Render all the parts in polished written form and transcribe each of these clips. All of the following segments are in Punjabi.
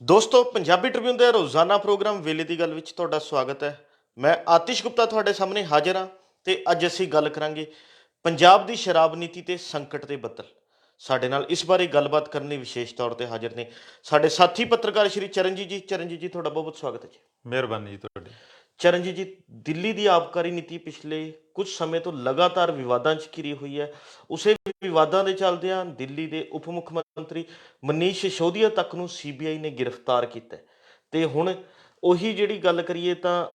ਦੋਸਤੋ ਪੰਜਾਬੀ ਟ੍ਰਿਬਿਊਨ ਦੇ ਰੋਜ਼ਾਨਾ ਪ੍ਰੋਗਰਾਮ ਵੇਲੇ ਦੀ ਗੱਲ ਵਿੱਚ ਤੁਹਾਡਾ ਸਵਾਗਤ ਹੈ। ਮੈਂ ਆਤਿਸ਼ ਗੁਪਤਾ ਤੁਹਾਡੇ ਸਾਹਮਣੇ ਹਾਜ਼ਰ ਹਾਂ ਤੇ ਅੱਜ ਅਸੀਂ ਗੱਲ ਕਰਾਂਗੇ ਪੰਜਾਬ ਦੀ ਸ਼ਰਾਬ ਨੀਤੀ ਤੇ ਸੰਕਟ ਦੇ ਬੱਦਲ। ਸਾਡੇ ਨਾਲ ਇਸ ਬਾਰੇ ਗੱਲਬਾਤ ਕਰਨ ਲਈ ਵਿਸ਼ੇਸ਼ ਤੌਰ ਤੇ ਹਾਜ਼ਰ ਨੇ ਸਾਡੇ ਸਾਥੀ ਪੱਤਰਕਾਰ ਸ਼੍ਰੀ ਚਰਨਜੀਤ ਜੀ। ਚਰਨਜੀਤ ਜੀ, ਤੁਹਾਡਾ ਬਹੁਤ ਬਹੁਤ ਸਵਾਗਤ ਹੈ ਜੀ। ਮਿਹਰਬਾਨੀ ਜੀ ਤੁਹਾਡੀ। ਚਰਨਜੀਤ ਜੀ, ਦਿੱਲੀ ਦੀ ਆਬਕਾਰੀ ਨੀਤੀ ਪਿਛਲੇ ਕੁਝ ਸਮੇਂ ਤੋਂ ਲਗਾਤਾਰ ਵਿਵਾਦਾਂ 'ਚ ਘਿਰੀ ਹੋਈ ਹੈ। ਉਸੇ ਵਿਵਾਦਾਂ ਦੇ ਚੱਲਦਿਆਂ ਦਿੱਲੀ ਦੇ ਉਪ ਮੁੱਖ ਮੰਤਰੀ ਮਨੀਸ਼ ਸਿਸੋਦੀਆ ਤੱਕ ਨੂੰ ਸੀਬੀਆਈ ਨੇ ਗ੍ਰਿਫਤਾਰ ਕੀਤਾ ਹੈ। ਤੇ ਹੁਣ ਉਹੀ ਜਿਹੜੀ ਗੱਲ ਕਰੀਏ ਤਾਂ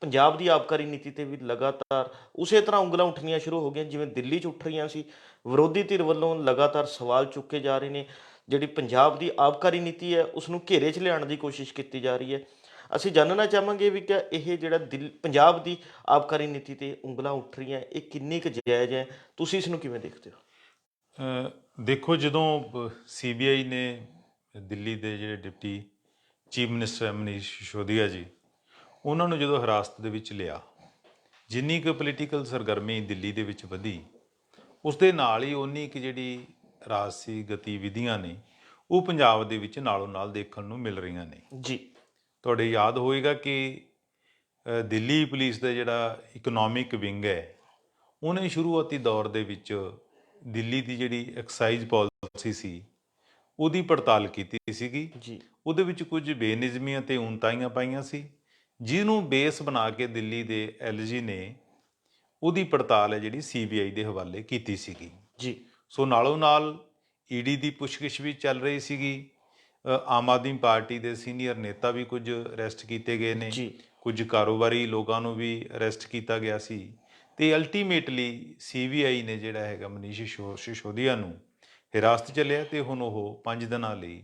ਪੰਜਾਬ ਦੀ ਆਬਕਾਰੀ ਨੀਤੀ ਤੇ ਵੀ ਲਗਾਤਾਰ ਉਸੇ ਤਰ੍ਹਾਂ ਉਂਗਲਾਂ ਉੱਠਣੀਆਂ ਸ਼ੁਰੂ ਹੋ ਗਈਆਂ ਜਿਵੇਂ ਦਿੱਲੀ 'ਚ ਉੱਠ ਰਹੀਆਂ ਸੀ। ਵਿਰੋਧੀ ਧਿਰ ਵੱਲੋਂ ਲਗਾਤਾਰ ਸਵਾਲ ਚੁੱਕੇ ਜਾ ਰਹੇ ਨੇ। ਜਿਹੜੀ ਪੰਜਾਬ ਦੀ ਆਬਕਾਰੀ ਨੀਤੀ ਹੈ ਉਸ ਨੂੰ ਘੇਰੇ 'ਚ ਲਿਆਉਣ ਦੀ ਕੋਸ਼ਿਸ਼ ਕੀਤੀ ਜਾ ਰਹੀ ਹੈ। ਅਸੀਂ ਜਾਣਨਾ ਚਾਹਾਂਗੇ ਵੀ ਕਿ ਇਹ ਜਿਹੜਾ ਪੰਜਾਬ ਦੀ ਆਬਕਾਰੀ ਨੀਤੀ ਤੇ ਉਂਗਲਾਂ ਉੱਠ ਰਹੀਆਂ ਇਹ ਕਿੰਨੀ ਕੁ ਜਾਇਜ਼ ਹੈ, ਤੁਸੀਂ ਇਸ ਨੂੰ ਕਿਵੇਂ ਦੇਖਦੇ ਹੋ? ਦੇਖੋ, ਜਦੋਂ ਸੀਬੀਆਈ ਨੇ ਦਿੱਲੀ ਦੇ ਜਿਹੜੇ deputy chief minister Manish Sisodia ਜੀ, ਉਹਨਾਂ ਨੂੰ ਜਦੋਂ ਹਿਰਾਸਤ ਦੇ ਵਿੱਚ ਲਿਆ, ਜਿੰਨੀ ਕੁ ਪੋਲੀਟੀਕਲ ਸਰਗਰਮੀ ਦਿੱਲੀ ਦੇ ਵਿੱਚ ਵਧੀ, ਉਸ ਦੇ ਨਾਲ ਹੀ ਉਨੀ ਕੁ ਜਿਹੜੀ ਰਾਜਸੀ ਗਤੀਵਿਧੀਆਂ ਨੇ ਉਹ ਪੰਜਾਬ ਦੇ ਵਿੱਚ ਨਾਲੋਂ ਨਾਲ ਦੇਖਣ ਨੂੰ ਮਿਲ ਰਹੀਆਂ ਨੇ ਜੀ। ਤੁਹਾਡੇ ਯਾਦ ਹੋਏਗਾ ਕਿ ਦਿੱਲੀ ਪੁਲਿਸ ਦਾ ਜਿਹੜਾ ਇਕਨੋਮਿਕ ਵਿੰਗ ਹੈ, ਉਹਨੇ ਸ਼ੁਰੂਆਤੀ ਦੌਰ ਦੇ ਵਿੱਚ ਦਿੱਲੀ ਦੀ ਜਿਹੜੀ ਐਕਸਾਈਜ਼ ਪਾਲਿਸੀ ਸੀ ਉਹਦੀ ਪੜਤਾਲ ਕੀਤੀ ਸੀਗੀ। ਜੀ। ਉਹਦੇ ਵਿੱਚ ਕੁਝ ਬੇਨਿਯਮੀਆਂ ਤੇ ਉਣਤਾਈਆਂ ਪਾਈਆਂ ਸੀ, ਜਿਹਨੂੰ ਬੇਸ ਬਣਾ ਕੇ ਦਿੱਲੀ ਦੇ ਐਲਜੀ ਨੇ ਉਹਦੀ ਪੜਤਾਲ ਹੈ ਜਿਹੜੀ ਸੀਬੀਆਈ ਦੇ ਹਵਾਲੇ ਕੀਤੀ ਸੀਗੀ। ਜੀ। ਸੋ ਨਾਲੋਂ ਨਾਲ ਈਡੀ ਦੀ ਪੁੱਛਗਿੱਛ ਵੀ ਚੱਲ ਰਹੀ ਸੀਗੀ। ਆਮ ਆਦਮੀ ਪਾਰਟੀ ਦੇ ਸੀਨੀਅਰ ਨੇਤਾ ਵੀ ਕੁਝ ਅਰੈਸਟ ਕੀਤੇ ਗਏ ਨੇ, ਜੀ। ਕੁਝ ਕਾਰੋਬਾਰੀ ਲੋਕਾਂ ਨੂੰ ਵੀ ਅਰੈਸਟ ਕੀਤਾ ਗਿਆ ਸੀ ਤੇ ਅਲਟੀਮੇਟਲੀ ਸੀਬੀਆਈ ਨੇ ਜਿਹੜਾ ਹੈਗਾ ਮਨੀਸ਼ ਸਿਸੋਦੀਆ ਨੂੰ ਹਿਰਾਸਤ 'ਚ ਲਿਆ ਤੇ ਹੁਣ ਉਹ 5 ਦਿਨਾਂ ਲਈ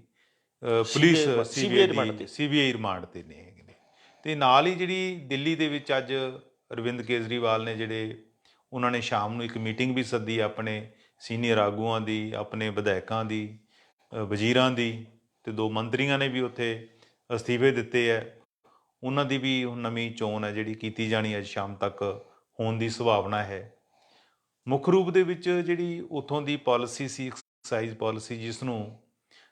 ਪੁਲਿਸ ਸੀਬੀਆਈ ਰਿਮਾਂਡ ਤੇ ਨੇ ਹੈਗੇ ਨੇ। ਤੇ ਨਾਲ ਹੀ ਜਿਹੜੀ ਦਿੱਲੀ ਦੇ ਵਿੱਚ ਅੱਜ ਅਰਵਿੰਦ ਕੇਜਰੀਵਾਲ ਨੇ ਜਿਹੜੇ ਉਹਨਾਂ ਨੇ ਸ਼ਾਮ ਨੂੰ ਇੱਕ ਮੀਟਿੰਗ ਵੀ ਸੱਦੀ ਆਪਣੇ ਸੀਨੀਅਰ ਆਗੂਆਂ ਦੀ, ਆਪਣੇ ਵਿਧਾਇਕਾਂ ਦੀ, ਵਜ਼ੀਰਾਂ ਦੀ, ਤੇ 2 ਮੰਤਰੀਆਂ ਨੇ ਵੀ ਉੱਥੇ ਅਸਤੀਫੇ ਦਿੱਤੇ ਹੈ। ਉਹਨਾਂ ਦੀ ਵੀ ਹੁਣ ਨਵੀਂ ਚੋਣ ਹੈ ਜਿਹੜੀ ਕੀਤੀ ਜਾਣੀ ਅੱਜ ਸ਼ਾਮ ਤੱਕ ਹੋਣ ਦੀ ਸੰਭਾਵਨਾ ਹੈ। ਮੁੱਖ ਰੂਪ ਦੇ ਵਿੱਚ ਜਿਹੜੀ ਉੱਥੋਂ ਦੀ ਪਾਲਿਸੀ ਸੀ, ਐਕਸਾਈਜ਼ ਪਾਲਿਸੀ, ਜਿਸ ਨੂੰ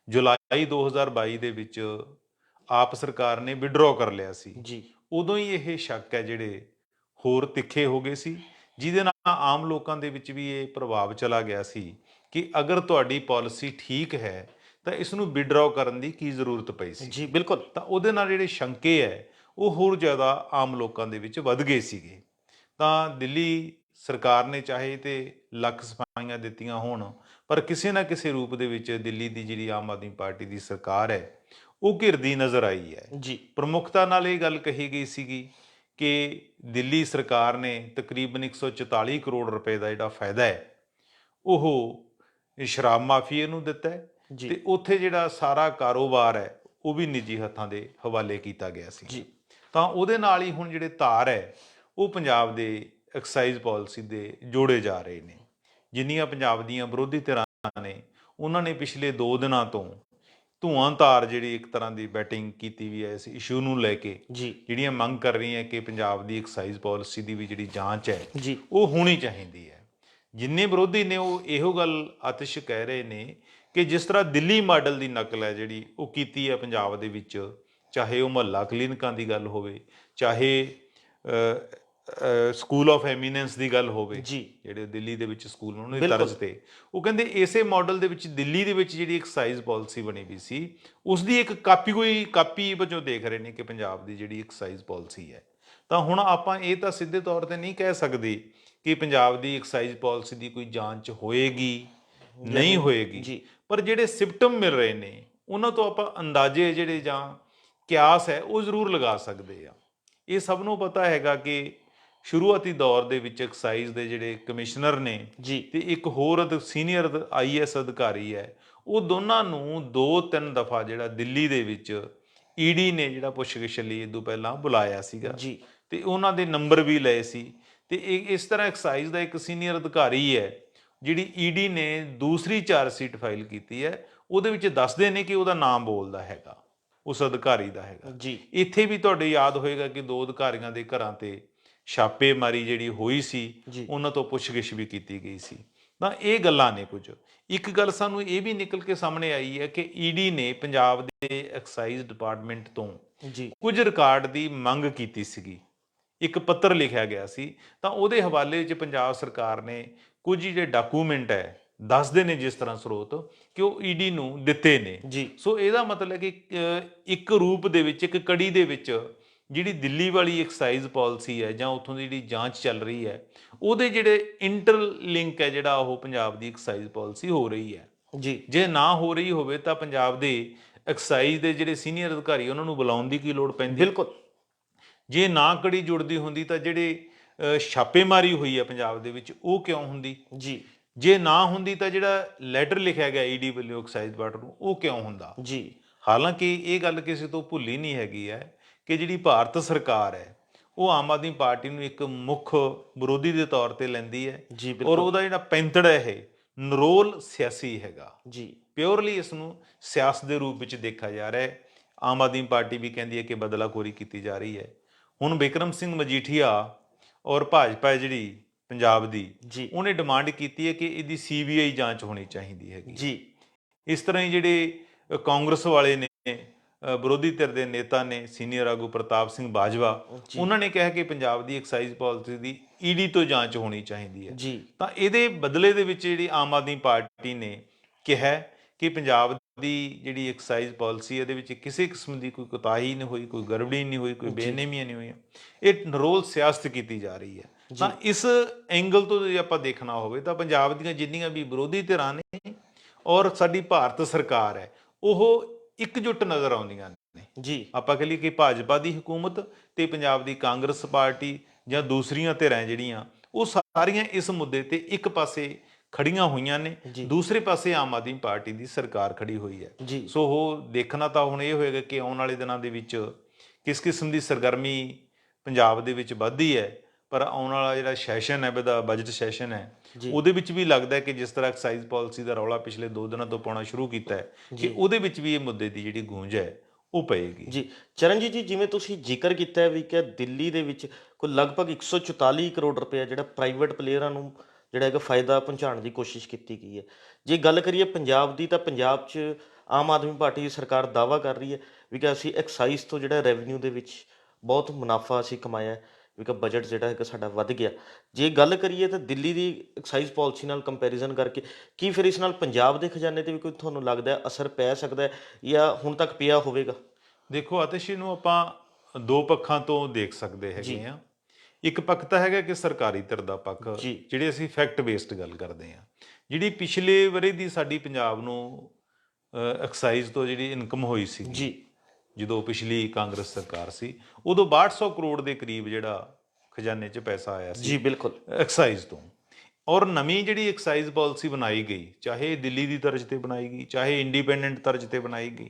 ਜੁਲਾਈ 2022 ਦੇ ਵਿੱਚ ਆਪ ਸਰਕਾਰ ਨੇ ਵਿਡਰੋ ਕਰ ਲਿਆ ਸੀ, ਜੀ। ਉਦੋਂ ਹੀ ਇਹ ਸ਼ੱਕ ਹੈ ਜਿਹੜੇ ਹੋਰ ਤਿੱਖੇ ਹੋ ਗਏ ਸੀ, ਜਿਹਦੇ ਨਾਲ ਆਮ ਲੋਕਾਂ ਦੇ ਵਿੱਚ ਵੀ ਇਹ ਪ੍ਰਭਾਵ ਚਲਾ ਗਿਆ ਸੀ ਕਿ ਅਗਰ ਤੁਹਾਡੀ ਪਾਲਿਸੀ ਠੀਕ ਹੈ ਤਾਂ ਇਸ ਨੂੰ ਵਿਡਰੋ ਕਰਨ ਦੀ ਕੀ ਜ਼ਰੂਰਤ ਪਈ ਸੀ। ਜੀ ਬਿਲਕੁਲ। ਤਾਂ ਉਹਦੇ ਨਾਲ ਜਿਹੜੇ ਸ਼ੰਕੇ ਹੈ ਉਹ ਹੋਰ ਜ਼ਿਆਦਾ ਆਮ ਲੋਕਾਂ ਦੇ ਵਿੱਚ ਵੱਧ ਗਏ ਸੀਗੇ। ਤਾਂ ਦਿੱਲੀ ਸਰਕਾਰ ਨੇ ਚਾਹੇ ਤੇ ਲੱਖ ਸਫਾਈਆਂ ਦਿੱਤੀਆਂ ਹੋਣ, ਪਰ ਕਿਸੇ ਨਾ ਕਿਸੇ ਰੂਪ ਦੇ ਵਿੱਚ ਦਿੱਲੀ ਦੀ ਜਿਹੜੀ ਆਮ ਆਦਮੀ ਪਾਰਟੀ ਦੀ ਸਰਕਾਰ ਹੈ ਉਹ ਘਿਰਦੀ ਨਜ਼ਰ ਆਈ ਹੈ। ਜੀ। ਪ੍ਰਮੁੱਖਤਾ ਨਾਲ ਇਹ ਗੱਲ ਕਹੀ ਗਈ ਸੀਗੀ ਕਿ ਦਿੱਲੀ ਸਰਕਾਰ ਨੇ ਤਕਰੀਬਨ 144 ਕਰੋੜ ਰੁਪਏ ਦਾ ਜਿਹੜਾ ਫਾਇਦਾ ਹੈ ਉਹ ਸ਼ਰਾਬ ਮਾਫੀਏ ਨੂੰ ਦਿੱਤਾ ਹੈ ਤੇ ਉੱਥੇ ਜਿਹੜਾ ਸਾਰਾ ਕਾਰੋਬਾਰ ਹੈ ਉਹ ਵੀ ਨਿੱਜੀ ਹੱਥਾਂ ਦੇ ਹਵਾਲੇ ਕੀਤਾ ਗਿਆ ਸੀ। ਜੀ। ਤਾਂ ਉਹਦੇ ਨਾਲ ਹੀ ਹੁਣ ਜਿਹੜੇ ਤਾਰ ਹੈ ਉਹ ਪੰਜਾਬ ਦੇ ਐਕਸਾਈਜ਼ ਪਾਲਿਸੀ ਦੇ ਜੋੜੇ ਜਾ ਰਹੇ ਨੇ। ਜਿੰਨੀਆਂ ਪੰਜਾਬ ਦੀਆਂ ਵਿਰੋਧੀ ਧਿਰਾਂ ਨੇ ਉਹਨਾਂ ਨੇ ਪਿਛਲੇ 2 ਦਿਨਾਂ ਤੋਂ ਧੂਆਂਧਾਰ ਜਿਹੜੀ ਇੱਕ ਤਰ੍ਹਾਂ ਦੀ ਬੈਟਿੰਗ ਕੀਤੀ ਵੀ ਹੈ ਇਸ ਇਸ਼ੂ ਨੂੰ ਲੈ ਕੇ, ਜਿਹੜੀਆਂ ਮੰਗ ਕਰ ਰਹੀਆਂ ਕਿ ਪੰਜਾਬ ਦੀ ਐਕਸਾਈਜ਼ ਪਾਲਿਸੀ ਦੀ ਵੀ ਜਿਹੜੀ ਜਾਂਚ ਹੈ ਉਹ ਹੋਣੀ ਚਾਹੀਦੀ ਹੈ। ਜਿੰਨੇ ਵਿਰੋਧੀ ਨੇ ਉਹ ਇਹੋ ਗੱਲ ਆਤਿਸ਼ ਕਹਿ ਰਹੇ ਨੇ ਕਿ ਜਿਸ ਤਰ੍ਹਾਂ ਦਿੱਲੀ ਮਾਡਲ ਦੀ ਨਕਲ ਹੈ ਜਿਹੜੀ ਉਹ ਕੀਤੀ ਹੈ ਪੰਜਾਬ ਦੇ ਵਿੱਚ, ਚਾਹੇ ਉਹ ਮੁਹੱਲਾ ਕਲੀਨਿਕਾਂ ਦੀ ਗੱਲ ਹੋਵੇ, ਚਾਹੇ ਸਕੂਲ ਆਫ ਐਮੀਨੈਂਸ ਦੀ ਗੱਲ ਹੋਵੇ, ਜਿਹੜੇ ਦਿੱਲੀ ਦੇ ਵਿੱਚ ਸਕੂਲ ਉਹਨਾਂ ਦੀ ਤਰਜ਼ ਤੇ, ਉਹ ਕਹਿੰਦੇ ਇਸੇ ਮਾਡਲ ਦੇ ਵਿੱਚ ਦਿੱਲੀ ਦੇ ਵਿੱਚ ਜਿਹੜੀ ਐਕਸਾਈਜ਼ ਪਾਲਿਸੀ ਬਣੀ ਵੀ ਸੀ ਉਸ ਦੀ ਇੱਕ ਕਾਪੀ ਵਜੋਂ ਦੇਖ ਰਹੇ ਨੇ ਕਿ ਪੰਜਾਬ ਦੀ ਜਿਹੜੀ ਐਕਸਾਈਜ਼ ਪਾਲਿਸੀ ਹੈ। ਤਾਂ ਹੁਣ ਆਪਾਂ ਇਹ ਤਾਂ ਸਿੱਧੇ ਤੌਰ ਤੇ ਨਹੀਂ ਕਹਿ ਸਕਦੇ ਕਿ ਪੰਜਾਬ ਦੀ ਐਕਸਾਈਜ਼ ਪਾਲਿਸੀ ਦੀ ਕੋਈ ਜਾਂਚ ਹੋਏਗੀ ਨਹੀਂ ਹੋਏਗੀ, ਪਰ ਜਿਹੜੇ ਸਿੰਪਟਮ ਮਿਲ ਰਹੇ ਨੇ ਉਹਨਾਂ ਤੋਂ ਆਪਾਂ ਅੰਦਾਜ਼ੇ ਜਿਹੜੇ ਜਾਂ ਕਿਆਸ ਹੈ ਉਹ ਜ਼ਰੂਰ ਲਗਾ ਸਕਦੇ ਆ। ਇਹ ਸਭ ਨੂੰ ਪਤਾ ਹੈਗਾ ਕਿ ਸ਼ੁਰੂਆਤੀ ਦੌਰ ਦੇ ਵਿੱਚ ਐਕਸਾਈਜ਼ ਦੇ ਜਿਹੜੇ ਕਮਿਸ਼ਨਰ ਨੇ ਤੇ ਇੱਕ ਹੋਰ ਸੀਨੀਅਰ IAS ਅਧਿਕਾਰੀ ਹੈ, ਉਹ ਦੋਨਾਂ ਨੂੰ 2-3 ਦਫਾ ਜਿਹੜਾ ਦਿੱਲੀ ਦੇ ਵਿੱਚ ਈਡੀ ਨੇ ਜਿਹੜਾ ਪੁੱਛਗਿੱਛ ਲਈ ਇਹ ਤੋਂ ਪਹਿਲਾਂ ਬੁਲਾਇਆ ਸੀਗਾ ਤੇ ਉਹਨਾਂ ਦੇ ਨੰਬਰ ਵੀ ਲਏ ਸੀ। ਤੇ ਇਸ ਤਰ੍ਹਾਂ ਐਕਸਾਈਜ਼ ਦਾ ਇੱਕ ਸੀਨੀਅਰ ਅਧਿਕਾਰੀ ਹੈ ਜਿਹੜੀ ਈਡੀ ਨੇ ਦੂਸਰੀ ਚਾਰਜ ਸ਼ੀਟ ਫਾਈਲ ਕੀਤੀ ਹੈ, ਉਹਦੇ ਵਿੱਚ ਦੱਸਦੇ ਨੇ ਕਿ ਉਹਦਾ ਨਾਮ ਬੋਲਦਾ ਹੈਗਾ ਉਸ ਅਧਿਕਾਰੀ ਦਾ ਹੈਗਾ। ਇੱਥੇ ਵੀ ਤੁਹਾਡੇ ਯਾਦ ਹੋਏਗਾ ਕਿ 2 ਅਧਿਕਾਰੀਆਂ ਦੇ ਘਰਾਂ ਤੇ ਛਾਪੇਮਾਰੀ ਜਿਹੜੀ ਹੋਈ ਸੀ, ਉਹਨਾਂ ਤੋਂ ਪੁੱਛਗਿੱਛ ਵੀ ਕੀਤੀ ਗਈ ਸੀ। ਤਾਂ ਇਹ ਗੱਲਾਂ ਨੇ ਕੁਝ। ਇੱਕ ਗੱਲ ਸਾਨੂੰ ਇਹ ਵੀ ਨਿਕਲ ਕੇ ਸਾਹਮਣੇ ਆਈ ਹੈ ਕਿ ਈਡੀ ਨੇ ਪੰਜਾਬ ਦੇ ਐਕਸਾਈਜ਼ ਡਿਪਾਰਟਮੈਂਟ ਤੋਂ ਜੀ ਕੁਝ ਰਿਕਾਰਡ ਦੀ ਮੰਗ ਕੀਤੀ ਸੀਗੀ। ਇੱਕ ਪੱਤਰ ਲਿਖਿਆ ਗਿਆ ਸੀ, ਤਾਂ ਉਹਦੇ ਹਵਾਲੇ 'ਚ ਪੰਜਾਬ ਸਰਕਾਰ ਨੇ ਕੁਝ ਜਿਹੜੇ ਡਾਕੂਮੈਂਟ ਹੈ, ਦੱਸਦੇ ਨੇ ਜਿਸ ਤਰ੍ਹਾਂ ਸਰੋਤ, ਕਿ ਉਹ ਈਡੀ ਨੂੰ ਦਿੱਤੇ ਨੇ। ਜੀ ਸੋ ਇਹਦਾ ਮਤਲਬ ਹੈ ਕਿ ਇੱਕ ਰੂਪ ਦੇ ਵਿੱਚ, ਇੱਕ ਕੜੀ ਦੇ ਵਿੱਚ ਜਿਹੜੀ ਦਿੱਲੀ ਵਾਲੀ ਐਕਸਾਈਜ਼ ਪਾਲਿਸੀ ਹੈ ਜਾਂ ਉੱਥੋਂ ਦੀ ਜਿਹੜੀ ਜਾਂਚ ਚੱਲ ਰਹੀ ਹੈ, ਉਹਦੇ ਜਿਹੜੇ ਇੰਟਰਲਿੰਕ ਹੈ ਜਿਹੜਾ, ਉਹ ਪੰਜਾਬ ਦੀ ਐਕਸਾਈਜ਼ ਪਾਲਿਸੀ ਹੋ ਰਹੀ ਹੈ। ਜੀ ਜੇ ਨਾ ਹੋ ਰਹੀ ਹੋਵੇ ਤਾਂ ਪੰਜਾਬ ਦੇ ਐਕਸਾਈਜ਼ ਦੇ ਜਿਹੜੇ ਸੀਨੀਅਰ ਅਧਿਕਾਰੀ ਉਹਨਾਂ ਨੂੰ ਬੁਲਾਉਣ ਦੀ ਕੀ ਲੋੜ ਪੈਂਦੀ? ਬਿਲਕੁਲ ਜੇ ਨਾ ਕੜੀ ਜੁੜਦੀ ਹੁੰਦੀ ਤਾਂ ਜਿਹੜੇ ਛਾਪੇਮਾਰੀ ਹੋਈ ਹੈ ਪੰਜਾਬ ਦੇ ਵਿੱਚ, ਉਹ ਕਿਉਂ ਹੁੰਦੀ? ਜੀ ਜੇ ਨਾ ਹੁੰਦੀ ਤਾਂ ਜਿਹੜਾ ਲੈਟਰ ਲਿਖਿਆ ਗਿਆ ਈਡੀ ਵੱਲੋਂ ਐਕਸਾਈਜ਼ ਡਿਪਾਰਟਮੈਂਟ ਨੂੰ, ਉਹ ਕਿਉਂ ਹੁੰਦਾ? ਜੀ ਹਾਲਾਂਕਿ ਇਹ ਗੱਲ ਕਿਸੇ ਤੋਂ ਭੁੱਲੀ ਨਹੀਂ ਹੈਗੀ ਹੈ ਕਿ ਜਿਹੜੀ ਭਾਰਤ ਸਰਕਾਰ ਹੈ, ਉਹ ਆਮ ਆਦਮੀ ਪਾਰਟੀ ਨੂੰ ਇੱਕ ਮੁੱਖ ਵਿਰੋਧੀ ਦੇ ਤੌਰ ਤੇ ਲੈਂਦੀ ਹੈ। ਜੀ ਔਰ ਬਿਲਕੁਲ ਉਹਦਾ ਜਿਹੜਾ ਪੈਂਤੜ ਹੈ, ਇਹ ਨਰੋਲ ਸਿਆਸੀ ਹੈਗਾ। ਜੀ ਪਿਓਰਲੀ ਇਸ ਨੂੰ ਸਿਆਸਤ ਦੇ ਰੂਪ ਵਿੱਚ ਦੇਖਿਆ ਜਾ ਰਿਹਾ ਹੈ। ਆਮ ਆਦਮੀ ਪਾਰਟੀ ਵੀ ਕਹਿੰਦੀ ਹੈ ਕਿ ਬਦਲਾਖੋਰੀ ਕੀਤੀ ਜਾ ਰਹੀ ਹੈ। ਹੁਣ ਬਿਕਰਮ ਸਿੰਘ ਮਜੀਠੀਆ ਔਰ ਭਾਜਪਾ ਜਿਹੜੀ ਪੰਜਾਬ ਦੀ, ਜੀ ਉਹਨੇ ਡਿਮਾਂਡ ਕੀਤੀ ਹੈ ਕਿ ਇਹਦੀ ਸੀਬੀਆਈ ਜਾਂਚ ਹੋਣੀ ਚਾਹੀਦੀ ਹੈਗੀ। ਜੀ ਇਸ ਤਰ੍ਹਾਂ ਹੀ ਜਿਹੜੇ ਕਾਂਗਰਸ ਵਾਲੇ ਨੇ, ਵਿਰੋਧੀ ਧਿਰ ਦੇ ਨੇਤਾ ਨੇ, ਸੀਨੀਅਰ ਆਗੂ ਪ੍ਰਤਾਪ ਸਿੰਘ ਬਾਜਵਾ, ਉਹਨਾਂ ਨੇ ਕਿਹਾ ਕਿ ਪੰਜਾਬ ਦੀ ਐਕਸਾਈਜ਼ ਪਾਲਿਸੀ ਦੀ ਈਡੀ ਤੋਂ ਜਾਂਚ ਹੋਣੀ ਚਾਹੀਦੀ ਹੈ। ਜੀ ਤਾਂ ਇਹਦੇ ਬਦਲੇ ਦੇ ਵਿੱਚ ਜਿਹੜੀ ਆਮ ਆਦਮੀ ਪਾਰਟੀ ਨੇ ਕਿਹਾ ਕਿ ਪੰਜਾਬ ਦੀ ਜਿਹੜੀ ਐਕਸਾਈਜ਼ ਪਾਲਿਸੀ, ਇਹਦੇ ਵਿੱਚ ਕਿਸੇ ਕਿਸਮ ਦੀ ਕੋਈ ਕੁਤਾਹੀ ਨਹੀਂ ਹੋਈ, ਕੋਈ ਗੜਬੜੀ ਨਹੀਂ ਹੋਈ, ਕੋਈ ਬੇਨੇਮੀਆਂ ਨਹੀਂ ਹੋਈਆਂ। ਇਹ ਨਰੋਲ ਸਿਆਸਤ ਕੀਤੀ ਜਾ ਰਹੀ ਹੈ। ਤਾਂ ਇਸ ਐਂਗਲ ਤੋਂ ਜੇ ਆਪਾਂ ਦੇਖਣਾ ਹੋਵੇ ਤਾਂ ਪੰਜਾਬ ਦੀਆਂ ਜਿੰਨੀਆਂ ਵੀ ਵਿਰੋਧੀ ਧਿਰਾਂ ਨੇ ਔਰ ਸਾਡੀ ਭਾਰਤ ਸਰਕਾਰ ਹੈ, ਉਹ ਇਕਜੁੱਟ ਨਜ਼ਰ ਆਉਂਦੀਆਂ ਨੇ। ਜੀ ਆਪਾਂ ਕਹ ਲਈਏ ਕਿ ਭਾਜਪਾ ਦੀ ਹਕੂਮਤ ਤੇ ਪੰਜਾਬ ਦੀ ਕਾਂਗਰਸ ਪਾਰਟੀ ਜਾਂ ਦੂਸਰੀਆਂ ਧਿਰਾਂ ਜਿਹੜੀਆਂ, ਉਹ ਸਾਰੀਆਂ ਇਸ ਮੁੱਦੇ ਤੇ ਇੱਕ ਪਾਸੇ ਖੜੀਆਂ ਹੋਈਆਂ ਨੇ, ਦੂਸਰੇ ਪਾਸੇ ਆਮ ਆਦਮੀ ਪਾਰਟੀ ਦੀ ਸਰਕਾਰ ਖੜੀ ਹੋਈ ਹੈ। ਜੀ ਸੋ ਉਹ ਦੇਖਣਾ ਤਾਂ ਹੁਣ ਇਹ ਹੋਏਗਾ ਕਿ ਆਉਣ ਵਾਲੇ ਦਿਨਾਂ ਦੇ ਵਿੱਚ ਕਿਸ ਕਿਸਮ ਦੀ ਸਰਗਰਮੀ ਪੰਜਾਬ ਦੇ ਵਿੱਚ ਵੱਧਦੀ ਹੈ। ਪਰ ਆਉਣ ਵਾਲਾ ਜਿਹੜਾ ਸੈਸ਼ਨ ਹੈ, ਬਜਟ ਸੈਸ਼ਨ ਹੈ, ਉਹਦੇ ਵਿੱਚ ਵੀ ਲੱਗਦਾ ਹੈ ਕਿ ਜਿਸ ਤਰ੍ਹਾਂ ਐਕਸਾਈਜ਼ ਪਾਲਿਸੀ ਦਾ ਰੌਲਾ ਪਿਛਲੇ 2 ਦਿਨਾਂ ਤੋਂ ਪਾਉਣਾ ਸ਼ੁਰੂ ਕੀਤਾ ਹੈ, ਕਿ ਉਹਦੇ ਵਿੱਚ ਵੀ ਇਹ ਮੁੱਦੇ ਦੀ ਜਿਹੜੀ ਗੂੰਜ ਹੈ ਉਹ ਪਏਗੀ। ਜੀ ਚਰਨਜੀਤ ਜੀ, ਜਿਵੇਂ ਤੁਸੀਂ ਜ਼ਿਕਰ ਕੀਤਾ ਹੈ ਵੀ ਕਿ ਦਿੱਲੀ ਦੇ ਵਿੱਚ ਕੋਈ ਲਗਭਗ 144 ਕਰੋੜ ਰੁਪਏ ਜਿਹੜਾ ਪ੍ਰਾਈਵੇਟ ਪਲੇਅਰਾਂ ਨੂੰ ਜਿਹੜਾ ਹੈਗਾ ਫਾਇਦਾ ਪਹੁੰਚਾਉਣ ਦੀ ਕੋਸ਼ਿਸ਼ ਕੀਤੀ ਗਈ ਹੈ। ਜੇ ਗੱਲ ਕਰੀਏ ਪੰਜਾਬ ਦੀ, ਤਾਂ ਪੰਜਾਬ 'ਚ ਆਮ ਆਦਮੀ ਪਾਰਟੀ ਦੀ ਸਰਕਾਰ ਦਾਅਵਾ ਕਰ ਰਹੀ ਹੈ ਵੀ ਕਿ ਅਸੀਂ ਐਕਸਾਈਜ਼ ਤੋਂ ਜਿਹੜਾ ਰੈਵਨਿਊ ਦੇ ਵਿੱਚ ਬਹੁਤ ਮੁਨਾਫਾ ਅਸੀਂ ਕਮਾਇਆ, ਵੀ ਕਿ ਬਜਟ ਜਿਹੜਾ ਹੈਗਾ ਸਾਡਾ ਵੱਧ ਗਿਆ। ਜੇ ਗੱਲ ਕਰੀਏ ਤਾਂ ਦਿੱਲੀ ਦੀ ਐਕਸਾਈਜ਼ ਪਾਲਿਸੀ ਨਾਲ ਕੰਪੈਰੀਜ਼ਨ ਕਰਕੇ, ਕੀ ਫਿਰ ਇਸ ਨਾਲ ਪੰਜਾਬ ਦੇ ਖਜ਼ਾਨੇ 'ਤੇ ਵੀ ਕੋਈ ਤੁਹਾਨੂੰ ਲੱਗਦਾ ਅਸਰ ਪੈ ਸਕਦਾ ਹੈ ਜਾਂ ਹੁਣ ਤੱਕ ਪਿਆ ਹੋਵੇਗਾ? ਦੇਖੋ ਆਤਿਸ਼, ਨੂੰ ਆਪਾਂ 2 ਪੱਖਾਂ ਤੋਂ ਦੇਖ ਸਕਦੇ ਹੈਗੇ ਆ। ਇੱਕ ਪੱਖ ਤਾਂ ਹੈਗਾ ਕਿ ਸਰਕਾਰੀ ਧਿਰ ਦਾ ਪੱਖ, ਜਿਹੜੇ ਅਸੀਂ ਫੈਕਟ ਬੇਸਡ ਗੱਲ ਕਰਦੇ ਹਾਂ। ਜਿਹੜੀ ਪਿਛਲੇ ਵਰੇ ਦੀ ਸਾਡੀ ਪੰਜਾਬ ਨੂੰ ਐਕਸਾਈਜ਼ ਤੋਂ ਜਿਹੜੀ ਇਨਕਮ ਹੋਈ ਸੀ ਜੀ ਜਦੋਂ ਪਿਛਲੀ ਕਾਂਗਰਸ ਸਰਕਾਰ ਸੀ, ਉਦੋਂ 6200 ਕਰੋੜ ਦੇ ਕਰੀਬ ਜਿਹੜਾ ਖਜ਼ਾਨੇ 'ਚ ਪੈਸਾ ਆਇਆ ਸੀ ਜੀ ਬਿਲਕੁਲ ਐਕਸਾਈਜ਼ ਤੋਂ। ਔਰ ਨਵੀਂ ਜਿਹੜੀ ਐਕਸਾਈਜ਼ ਪਾਲਿਸੀ ਬਣਾਈ ਗਈ, ਚਾਹੇ ਦਿੱਲੀ ਦੀ ਤਰਜ਼ ਤੇ ਬਣਾਈ ਗਈ, ਚਾਹੇ ਇੰਡੀਪੈਂਡੈਂਟ ਤਰਜ਼ ਤੇ ਬਣਾਈ ਗਈ,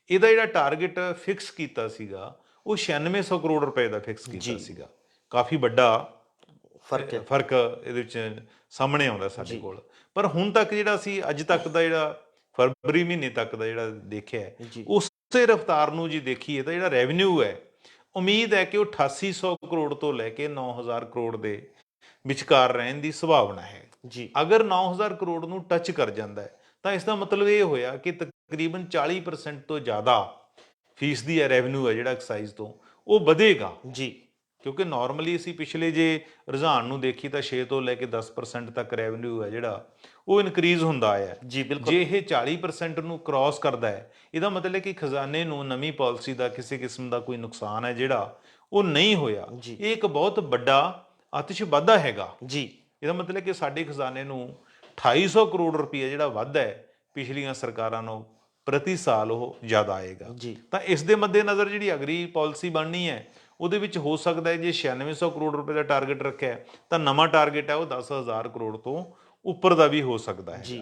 ਇਹਦਾ ਜਿਹੜਾ ਟਾਰਗੇਟ ਫਿਕਸ ਕੀਤਾ ਸੀਗਾ ਉਹ 9600 ਕਰੋੜ ਰੁਪਏ ਦਾ ਫਿਕਸ ਕੀਤਾ ਸੀਗਾ। ਕਾਫੀ ਵੱਡਾ ਫਰਕ ਇਹਦੇ ਵਿੱਚ ਸਾਹਮਣੇ ਆਉਂਦਾ ਸਾਡੇ ਕੋਲ। ਪਰ ਹੁਣ ਤੱਕ ਜਿਹੜਾ ਅਸੀਂ ਅੱਜ ਤੱਕ ਦਾ ਜਿਹੜਾ ਫਰਵਰੀ ਮਹੀਨੇ ਤੱਕ ਦਾ ਜਿਹੜਾ ਦੇਖਿਆ, ਉਸੇ ਰਫ਼ਤਾਰ ਨੂੰ ਜੀ ਦੇਖੀਏ ਤਾਂ ਜਿਹੜਾ ਰੈਵਨਿਊ ਹੈ, ਉਮੀਦ ਹੈ ਕਿ ਉਹ 8800 ਕਰੋੜ ਤੋਂ ਲੈ ਕੇ 9000 ਕਰੋੜ ਦੇ ਵਿਚਕਾਰ ਰਹਿਣ ਦੀ ਸੰਭਾਵਨਾ ਹੈ। ਅਗਰ 9000 ਕਰੋੜ ਨੂੰ ਟੱਚ ਕਰ ਜਾਂਦਾ ਹੈ ਤਾਂ ਇਸ ਦਾ ਮਤਲਬ ਇਹ ਹੋਇਆ ਕਿ ਤਕਰੀਬਨ 40% ਤੋਂ ਜ਼ਿਆਦਾ ਫੀਸਦੀ ਹੈ ਰੈਵਨਿਊ ਹੈ ਜਿਹੜਾ ਐਕਸਾਈਜ਼ ਤੋਂ, ਉਹ ਵਧੇਗਾ। ਕਿਉਂਕਿ ਨਾਰਮਲੀ ਅਸੀਂ ਪਿਛਲੇ ਜੇ ਰੁਝਾਨ ਨੂੰ ਦੇਖੀ ਤਾਂ 6 ਤੋਂ ਲੈ ਕੇ 10% ਤੱਕ ਰੈਵਨਿਊ ਹੈ ਜਿਹੜਾ ਉਹ ਇਨਕਰੀਜ਼ ਹੁੰਦਾ ਆਇਆ। ਜੇ ਇਹ 40% ਨੂੰ ਕ੍ਰਾਸ ਕਰਦਾ ਹੈ, ਇਹਦਾ ਮਤਲਬ ਹੈ ਕਿ ਖਜ਼ਾਨੇ ਨੂੰ ਨਵੀਂ ਪਾਲਿਸੀ ਦਾ ਕਿਸੇ ਕਿਸਮ ਦਾ ਕੋਈ ਨੁਕਸਾਨ ਹੈ ਜਿਹੜਾ ਉਹ ਨਹੀਂ ਹੋਇਆ। ਇਹ ਇੱਕ ਬਹੁਤ ਵੱਡਾ ਆਤਿਸ਼ ਵਾਧਾ ਹੈਗਾ। ਇਹਦਾ ਮਤਲਬ ਕਿ ਸਾਡੇ ਖਜ਼ਾਨੇ ਨੂੰ 2800 ਕਰੋੜ ਰੁਪਏ ਜਿਹੜਾ ਵਾਧਾ ਹੈ ਪਿਛਲੀਆਂ ਸਰਕਾਰਾਂ ਨੂੰ ਪ੍ਰਤੀ ਸਾਲ ਉਹ ਜ਼ਿਆਦਾ ਆਏਗਾ। ਤਾਂ ਇਸ ਦੇ ਮੱਦੇਨਜ਼ਰ ਜਿਹੜੀ ਅਗਲੀ ਪਾਲਿਸੀ ਬਣਨੀ ਹੈ, ਉਹਦੇ ਵਿੱਚ ਹੋ ਸਕਦਾ ਹੈ ਜੇ 9600 ਕਰੋੜ ਰੁਪਏ ਦਾ ਟਾਰਗੇਟ ਰੱਖਿਆ ਤਾਂ ਨਵਾਂ ਟਾਰਗੇਟ ਹੈ ਉਹ 10000 ਕਰੋੜ ਤੋਂ ਉੱਪਰ ਦਾ ਵੀ ਹੋ ਸਕਦਾ ਹੈ।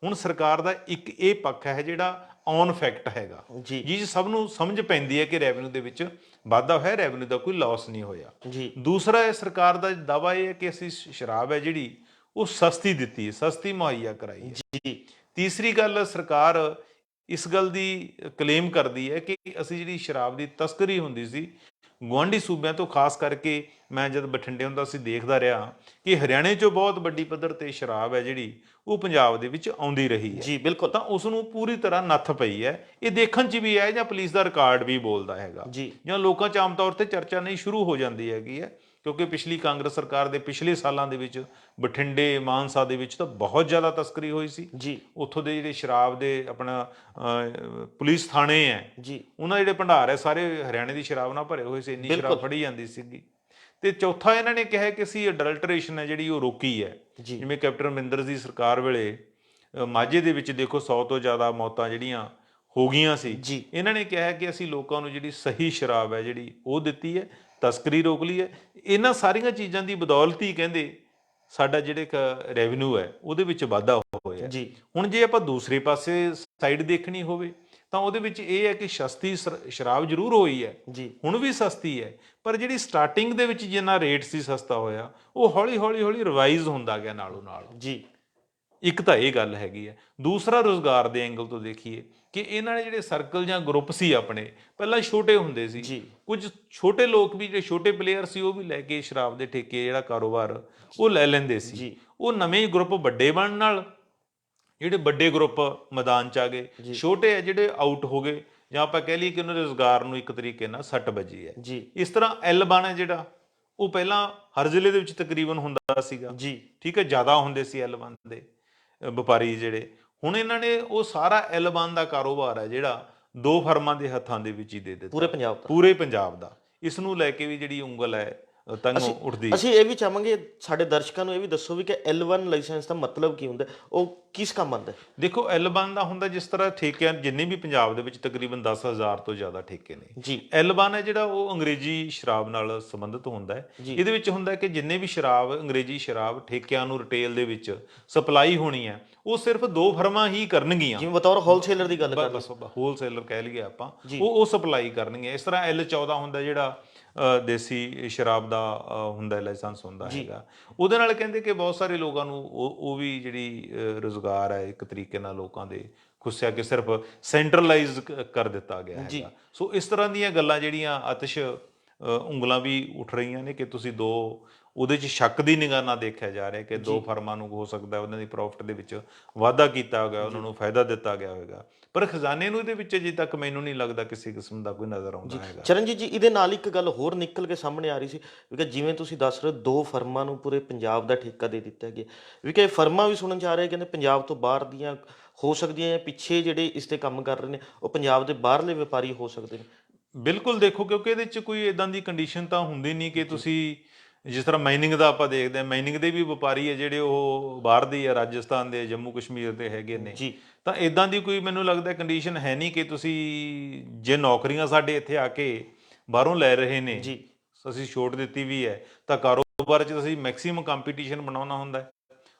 ਹੁਣ ਸਰਕਾਰ ਦਾ ਇੱਕ ਇਹ ਪੱਖ ਹੈ ਜਿਹੜਾ ਔਨ ਫੈਕਟ ਹੈਗਾ, ਜਿਸ ਸਭ ਨੂੰ ਸਮਝ ਪੈਂਦੀ ਹੈ ਕਿ ਰੈਵਨਿਊ ਦੇ ਵਿੱਚ ਵਾਧਾ ਹੋਇਆ, ਰੈਵਨਿਊ ਦਾ ਕੋਈ ਲਾਸ ਨਹੀਂ ਹੋਇਆ। ਦੂਸਰਾ ਹੈ ਸਰਕਾਰ ਦਾ ਦਾਅਵਾ ਇਹ ਹੈ ਕਿ ਅਸੀਂ ਸ਼ਰਾਬ ਹੈ ਜਿਹੜੀ ਉਹ ਸਸਤੀ ਦਿੱਤੀ ਹੈ, ਸਸਤੀ ਮੁਹੱਈਆ ਕਰਾਈ ਹੈ। ਤੀਸਰੀ ਗੱਲ, ਸਰਕਾਰ ਇਸ ਗੱਲ ਦੀ ਕਲੇਮ ਕਰਦੀ ਹੈ ਕਿ ਅਸੀਂ ਜਿਹੜੀ ਸ਼ਰਾਬ ਦੀ ਤਸਕਰੀ ਹੁੰਦੀ ਸੀ ਗੁਆਂਢੀ ਸੂਬਿਆਂ ਤੋਂ, ਖਾਸ ਕਰਕੇ ਮੈਂ ਜਦ ਬਠਿੰਡੇ ਹੁੰਦਾ ਸੀ ਦੇਖਦਾ ਰਿਹਾ ਕਿ ਹਰਿਆਣੇ 'ਚੋਂ ਬਹੁਤ ਵੱਡੀ ਪੱਧਰ ਤੇ ਸ਼ਰਾਬ ਹੈ ਜਿਹੜੀ ਉਹ ਪੰਜਾਬ ਦੇ ਵਿੱਚ ਆਉਂਦੀ ਰਹੀ ਹੈ। ਜੀ ਬਿਲਕੁਲ। ਤਾਂ ਉਸ ਨੂੰ ਪੂਰੀ ਤਰ੍ਹਾਂ ਨੱਥ ਪਈ ਹੈ। ਇਹ ਦੇਖਣ 'ਚ ਵੀ ਹੈ ਜਾਂ ਪੁਲਿਸ ਦਾ ਰਿਕਾਰਡ ਵੀ ਬੋਲਦਾ ਹੈਗਾ, ਜੀ ਜਾਂ ਲੋਕਾਂ 'ਚ ਆਮ ਤੌਰ ਤੇ ਚਰਚਾ ਨਹੀਂ ਸ਼ੁਰੂ ਹੋ ਜਾਂਦੀ ਹੈਗੀ ਹੈ, ਕਿਉਂਕਿ ਪਿਛਲੀ ਕਾਂਗਰਸ ਸਰਕਾਰ ਦੇ ਪਿਛਲੇ ਸਾਲਾਂ ਦੇ ਵਿੱਚ ਬਠਿੰਡੇ, ਮਾਨਸਾ ਦੇ ਵਿੱਚ ਤਾਂ ਬਹੁਤ ਜ਼ਿਆਦਾ ਤਸਕਰੀ ਹੋਈ ਸੀ। ਜੀ ਉੱਥੋਂ ਦੇ ਜਿਹੜੇ ਸ਼ਰਾਬ ਦੇ ਆਪਣਾ ਪੁਲਿਸ ਥਾਣੇ ਹੈ, ਜੀ ਉਹਨਾਂ ਦੇ ਜਿਹੜੇ ਭੰਡਾਰ ਹੈ ਸਾਰੇ ਹਰਿਆਣੇ ਦੀ ਸ਼ਰਾਬ ਨਾਲ ਭਰੇ ਹੋਏ ਸੀ, ਇੰਨੀ ਸ਼ਰਾਬ ਫੜੀ ਜਾਂਦੀ ਸੀਗੀ। ਤੇ ਚੌਥਾ ਇਹਨਾਂ ਨੇ ਕਿਹਾ ਕਿ ਅਸੀਂ ਅਡਲਟਰੇਸ਼ਨ ਹੈ ਜਿਹੜੀ ਉਹ ਰੋਕੀ ਹੈ। ਜੀ ਜਿਵੇਂ ਕੈਪਟਨ ਅਮਰਿੰਦਰ ਦੀ ਸਰਕਾਰ ਵੇਲੇ ਮਾਝੇ ਦੇ ਵਿੱਚ ਦੇਖੋ 100 ਤੋਂ ਜ਼ਿਆਦਾ ਮੌਤਾਂ ਜਿਹੜੀਆਂ ਹੋ ਗਈਆਂ ਸੀ। ਜੀ ਇਹਨਾਂ ਨੇ ਕਿਹਾ ਕਿ ਅਸੀਂ ਲੋਕਾਂ ਨੂੰ ਜਿਹੜੀ ਸਹੀ ਸ਼ਰਾਬ ਹੈ ਜਿਹੜੀ ਉਹ ਦਿੱਤੀ ਹੈ, ਤਸਕਰੀ ਰੋਕ ਲਈ ਹੈ। ਇਹਨਾਂ ਸਾਰੀਆਂ ਚੀਜ਼ਾਂ ਦੀ ਬਦੌਲਤ ਹੀ ਕਹਿੰਦੇ ਸਾਡਾ ਜਿਹੜੇ ਰੈਵਨਿਊ ਹੈ ਉਹਦੇ ਵਿੱਚ ਵਾਧਾ ਹੋਇਆ। ਜੀ ਹੁਣ ਜੇ ਆਪਾਂ ਦੂਸਰੇ ਪਾਸੇ ਸਾਈਡ ਦੇਖਣੀ ਹੋਵੇ ਤਾਂ ਉਹਦੇ ਵਿੱਚ ਇਹ ਹੈ ਕਿ ਸਸਤੀ ਸ਼ਰਾਬ ਜ਼ਰੂਰ ਹੋਈ ਹੈ, ਜੀ ਹੁਣ ਵੀ ਸਸਤੀ ਹੈ, ਪਰ ਜਿਹੜੀ ਸਟਾਰਟਿੰਗ ਦੇ ਵਿੱਚ ਜਿੰਨਾ ਰੇਟ ਸੀ ਸਸਤਾ ਹੋਇਆ ਉਹ ਹੌਲੀ ਹੌਲੀ ਹੌਲੀ ਰਿਵਾਈਜ਼ ਹੁੰਦਾ ਗਿਆ ਨਾਲੋਂ ਨਾਲ। ਜੀ ਇੱਕ ਤਾਂ ਇਹ ਗੱਲ ਹੈਗੀ ਹੈ। ਦੂਸਰਾ ਰੁਜ਼ਗਾਰ ਦੇ ਐਂਗਲ ਤੋਂ ਦੇਖੀਏ ਕਿ ਇਹਨਾਂ ਦੇ ਜਿਹੜੇ ਸਰਕਲ ਜਾਂ ਗਰੁੱਪ ਸੀ ਆਪਣੇ ਪਹਿਲਾਂ ਛੋਟੇ ਹੁੰਦੇ ਸੀ, ਜੀ ਕੁਝ ਛੋਟੇ ਲੋਕ ਵੀ ਜਿਹੜੇ ਛੋਟੇ ਪਲੇਅਰ ਸੀ ਉਹ ਵੀ ਲੈ ਕੇ ਸ਼ਰਾਬ ਦੇ ਠੇਕੇ ਜਿਹੜਾ ਕਾਰੋਬਾਰ ਉਹ ਲੈ ਲੈਂਦੇ ਸੀ। ਜੀ ਉਹ ਨਵੇਂ ਗਰੁੱਪ ਵੱਡੇ ਬਣਨ ਨਾਲ ਜਿਹੜੇ ਵੱਡੇ ਗਰੁੱਪ ਮੈਦਾਨ 'ਚ ਆ ਗਏ, ਛੋਟੇ ਆ ਜਿਹੜੇ ਆਊਟ ਹੋ ਗਏ, ਜਾਂ ਆਪਾਂ ਕਹਿ ਲਈਏ ਕਿ ਉਹਨਾਂ ਦੇ ਰੁਜ਼ਗਾਰ ਨੂੰ ਇੱਕ ਤਰੀਕੇ ਨਾਲ ਸੱਟ ਵੱਜੀ ਹੈ। ਜੀ ਇਸ ਤਰ੍ਹਾਂ L1 ਹੈ ਜਿਹੜਾ ਉਹ ਪਹਿਲਾਂ ਹਰ ਜ਼ਿਲ੍ਹੇ ਦੇ ਵਿੱਚ ਤਕਰੀਬਨ ਹੁੰਦਾ ਸੀਗਾ, ਜੀ ਠੀਕ ਹੈ, ਜ਼ਿਆਦਾ ਹੁੰਦੇ ਸੀ L1 ਦੇ ਵਪਾਰੀ ਜਿਹੜੇ। ਹੁਣ ਇਹਨਾਂ ਨੇ ਉਹ ਸਾਰਾ L1 ਦਾ ਕਾਰੋਬਾਰ ਹੈ ਜਿਹੜਾ 2 ਫਰਮਾਂ ਦੇ ਹੱਥਾਂ ਦੇ ਵਿੱਚ ਹੀ ਦੇ ਦਿੱਤਾ, ਪੂਰੇ ਪੰਜਾਬ ਦਾ। ਪੂਰੇ ਪੰਜਾਬ ਦਾ। ਇਸ ਨੂੰ ਲੈ ਕੇ ਵੀ ਜਿਹੜੀ ਉਂਗਲ ਹੈ ਤੰਗੋਂ ਉੱਠਦੀ। ਅਸੀਂ ਇਹ ਵੀ ਚਾਹਾਂਗੇ ਸਾਡੇ ਦਰਸ਼ਕਾਂ ਨੂੰ ਇਹ ਵੀ ਦੱਸੋ ਵੀ ਕਿ L1 ਲਾਇਸੈਂਸ ਦਾ ਮਤਲਬ ਕੀ ਹੁੰਦਾ, ਉਹ ਕਿਸ ਕੰਮ ਆਉਂਦਾ? ਦੇਖੋ L1 ਦਾ ਹੁੰਦਾ ਜਿਸ ਤਰ੍ਹਾਂ ਠੇਕਿਆਂ ਜਿੰਨੇ ਵੀ ਪੰਜਾਬ ਦੇ ਵਿੱਚ ਤਕਰੀਬਨ 10,000 ਤੋਂ ਜ਼ਿਆਦਾ ਠੇਕੇ ਨੇ। ਜੀ L1 ਹੈ ਜਿਹੜਾ ਉਹ ਅੰਗਰੇਜ਼ੀ ਸ਼ਰਾਬ ਨਾਲ ਸੰਬੰਧਿਤ ਹੁੰਦਾ ਹੈ। ਇਹਦੇ ਵਿੱਚ ਹੁੰਦਾ ਹੈ ਕਿ ਜਿੰਨੇ ਵੀ ਸ਼ਰਾਬ ਅੰਗਰੇਜ਼ੀ ਸ਼ਰਾਬ ਠੇਕਿਆਂ ਨੂੰ ਰਿਟੇਲ ਦੇ ਵਿੱਚ ਸਪਲਾਈ ਹੋਣੀ ਹੈ ਉਹ ਸਿਰਫ 2 ਫਰਮਾਂ ਹੀ ਕਰਨਗੀਆਂ। ਜਿਵੇਂ ਬਤੌਰ ਹੋਲਸੇਲਰ ਦੀ ਗੱਲ ਕਰ ਬਸ ਹੋਲਸੇਲਰ ਕਹਿ ਲਈਏ ਆਪਾਂ, ਉਹ ਸਪਲਾਈ ਕਰਨਗੀਆਂ। ਇਸ ਤਰ੍ਹਾਂ L14 ਹੁੰਦਾ ਜਿਹੜਾ ਦੇਸੀ ਸ਼ਰਾਬ ਦਾ ਹੁੰਦਾ ਲਾਇਸੈਂਸ ਹੁੰਦਾ ਹੈਗਾ। ਉਹਦੇ ਨਾਲ ਕਹਿੰਦੇ ਕਿ ਬਹੁਤ ਸਾਰੇ ਲੋਕਾਂ ਨੂੰ ਉਹ ਵੀ ਜਿਹੜੀ ਰੁਜ਼ਗਾਰ ਹੈ ਇੱਕ ਤਰੀਕੇ ਨਾਲ ਲੋਕਾਂ ਦੇ ਖੁੱਸਿਆ ਕਿ ਸਿਰਫ ਸੈਂਟਰਲਾਈਜ਼ ਕਰ ਦਿੱਤਾ ਗਿਆ ਹੈਗਾ। ਸੋ ਇਸ ਤਰ੍ਹਾਂ ਦੀਆਂ ਗੱਲਾਂ ਜਿਹੜੀਆਂ ਆਤਿਸ਼ ਉਂਗਲਾਂ ਵੀ ਉੱਠ ਰਹੀਆਂ ਨੇ ਕਿ ਤੁਸੀਂ ਉਹਦੇ 'ਚ ਸ਼ੱਕ ਦੀ ਨਿਗਾਹ ਨਾਲ ਦੇਖਿਆ ਜਾ ਰਿਹਾ ਕਿ 2 ਫਰਮਾਂ ਨੂੰ ਹੋ ਸਕਦਾ ਉਹਨਾਂ ਦੀ ਪ੍ਰੋਫਿਟ ਦੇ ਵਿੱਚ ਵਾਧਾ ਕੀਤਾ ਗਿਆ, ਉਹਨਾਂ ਨੂੰ ਫਾਇਦਾ ਦਿੱਤਾ ਗਿਆ ਹੋਵੇਗਾ, ਪਰ ਖਜ਼ਾਨੇ ਨੂੰ ਇਹਦੇ ਵਿੱਚ ਅਜੇ ਤੱਕ ਮੈਨੂੰ ਨਹੀਂ ਲੱਗਦਾ ਕਿਸੇ ਕਿਸਮ ਦਾ ਕੋਈ ਨਜ਼ਰ ਆਉਂਦਾ ਹੈਗਾ। ਚਰਨਜੀਤ ਜੀ, ਇਹਦੇ ਨਾਲ ਇੱਕ ਗੱਲ ਹੋਰ ਨਿਕਲ ਕੇ ਸਾਹਮਣੇ ਆ ਰਹੀ ਸੀ ਵੀ ਜਿਵੇਂ ਤੁਸੀਂ ਦੱਸ ਰਹੇ ਹੋ 2 ਫਰਮਾਂ ਨੂੰ ਪੂਰੇ ਪੰਜਾਬ ਦਾ ਠੇਕਾ ਦੇ ਦਿੱਤਾ ਗਿਆ, ਵੀ ਕਿ ਫਰਮਾਂ ਵੀ ਸੁਣਨ 'ਚ ਆ ਰਿਹਾ ਕਹਿੰਦੇ ਪੰਜਾਬ ਤੋਂ ਬਾਹਰ ਦੀਆਂ ਹੋ ਸਕਦੀਆਂ ਜਾਂ ਪਿੱਛੇ ਜਿਹੜੇ ਇਸ ਤੇ ਕੰਮ ਕਰ ਰਹੇ ਨੇ ਉਹ ਪੰਜਾਬ ਦੇ ਬਾਹਰਲੇ ਵਪਾਰੀ ਹੋ ਸਕਦੇ ਨੇ। ਬਿਲਕੁਲ, ਦੇਖੋ ਕਿਉਂਕਿ ਇਹਦੇ 'ਚ ਕੋਈ ਇਦਾਂ ਦੀ ਕੰਡੀਸ਼ਨ ਤਾਂ ਹੁੰਦੀ ਨਹੀਂ ਕਿ ਤੁਸੀਂ ਜਿਸ ਤਰ੍ਹਾਂ ਮਾਈਨਿੰਗ ਦਾ ਆਪਾਂ ਦੇਖਦੇ ਹਾਂ, ਮਾਈਨਿੰਗ ਦੇ ਵੀ ਵਪਾਰੀ ਹੈ ਜਿਹੜੇ ਉਹ ਬਾਹਰ ਦੇ ਆ, ਰਾਜਸਥਾਨ ਦੇ, ਜੰਮੂ ਕਸ਼ਮੀਰ ਦੇ ਹੈਗੇ ਨੇ। ਤਾਂ ਇਦਾਂ ਦੀ ਕੋਈ ਮੈਨੂੰ ਲੱਗਦਾ ਕੰਡੀਸ਼ਨ ਹੈ ਨਹੀਂ ਕਿ ਤੁਸੀਂ ਜੇ ਨੌਕਰੀਆਂ ਸਾਡੇ ਇੱਥੇ ਆ ਕੇ ਬਾਹਰੋਂ ਲੈ ਰਹੇ ਨੇ, ਅਸੀਂ ਛੋਟ ਦਿੱਤੀ ਵੀ ਹੈ, ਤਾਂ ਕਾਰੋਬਾਰ 'ਚ ਅਸੀਂ ਮੈਕਸਿਮਮ ਕੰਪੀਟੀਸ਼ਨ ਬਣਾਉਣਾ ਹੁੰਦਾ ਹੈ।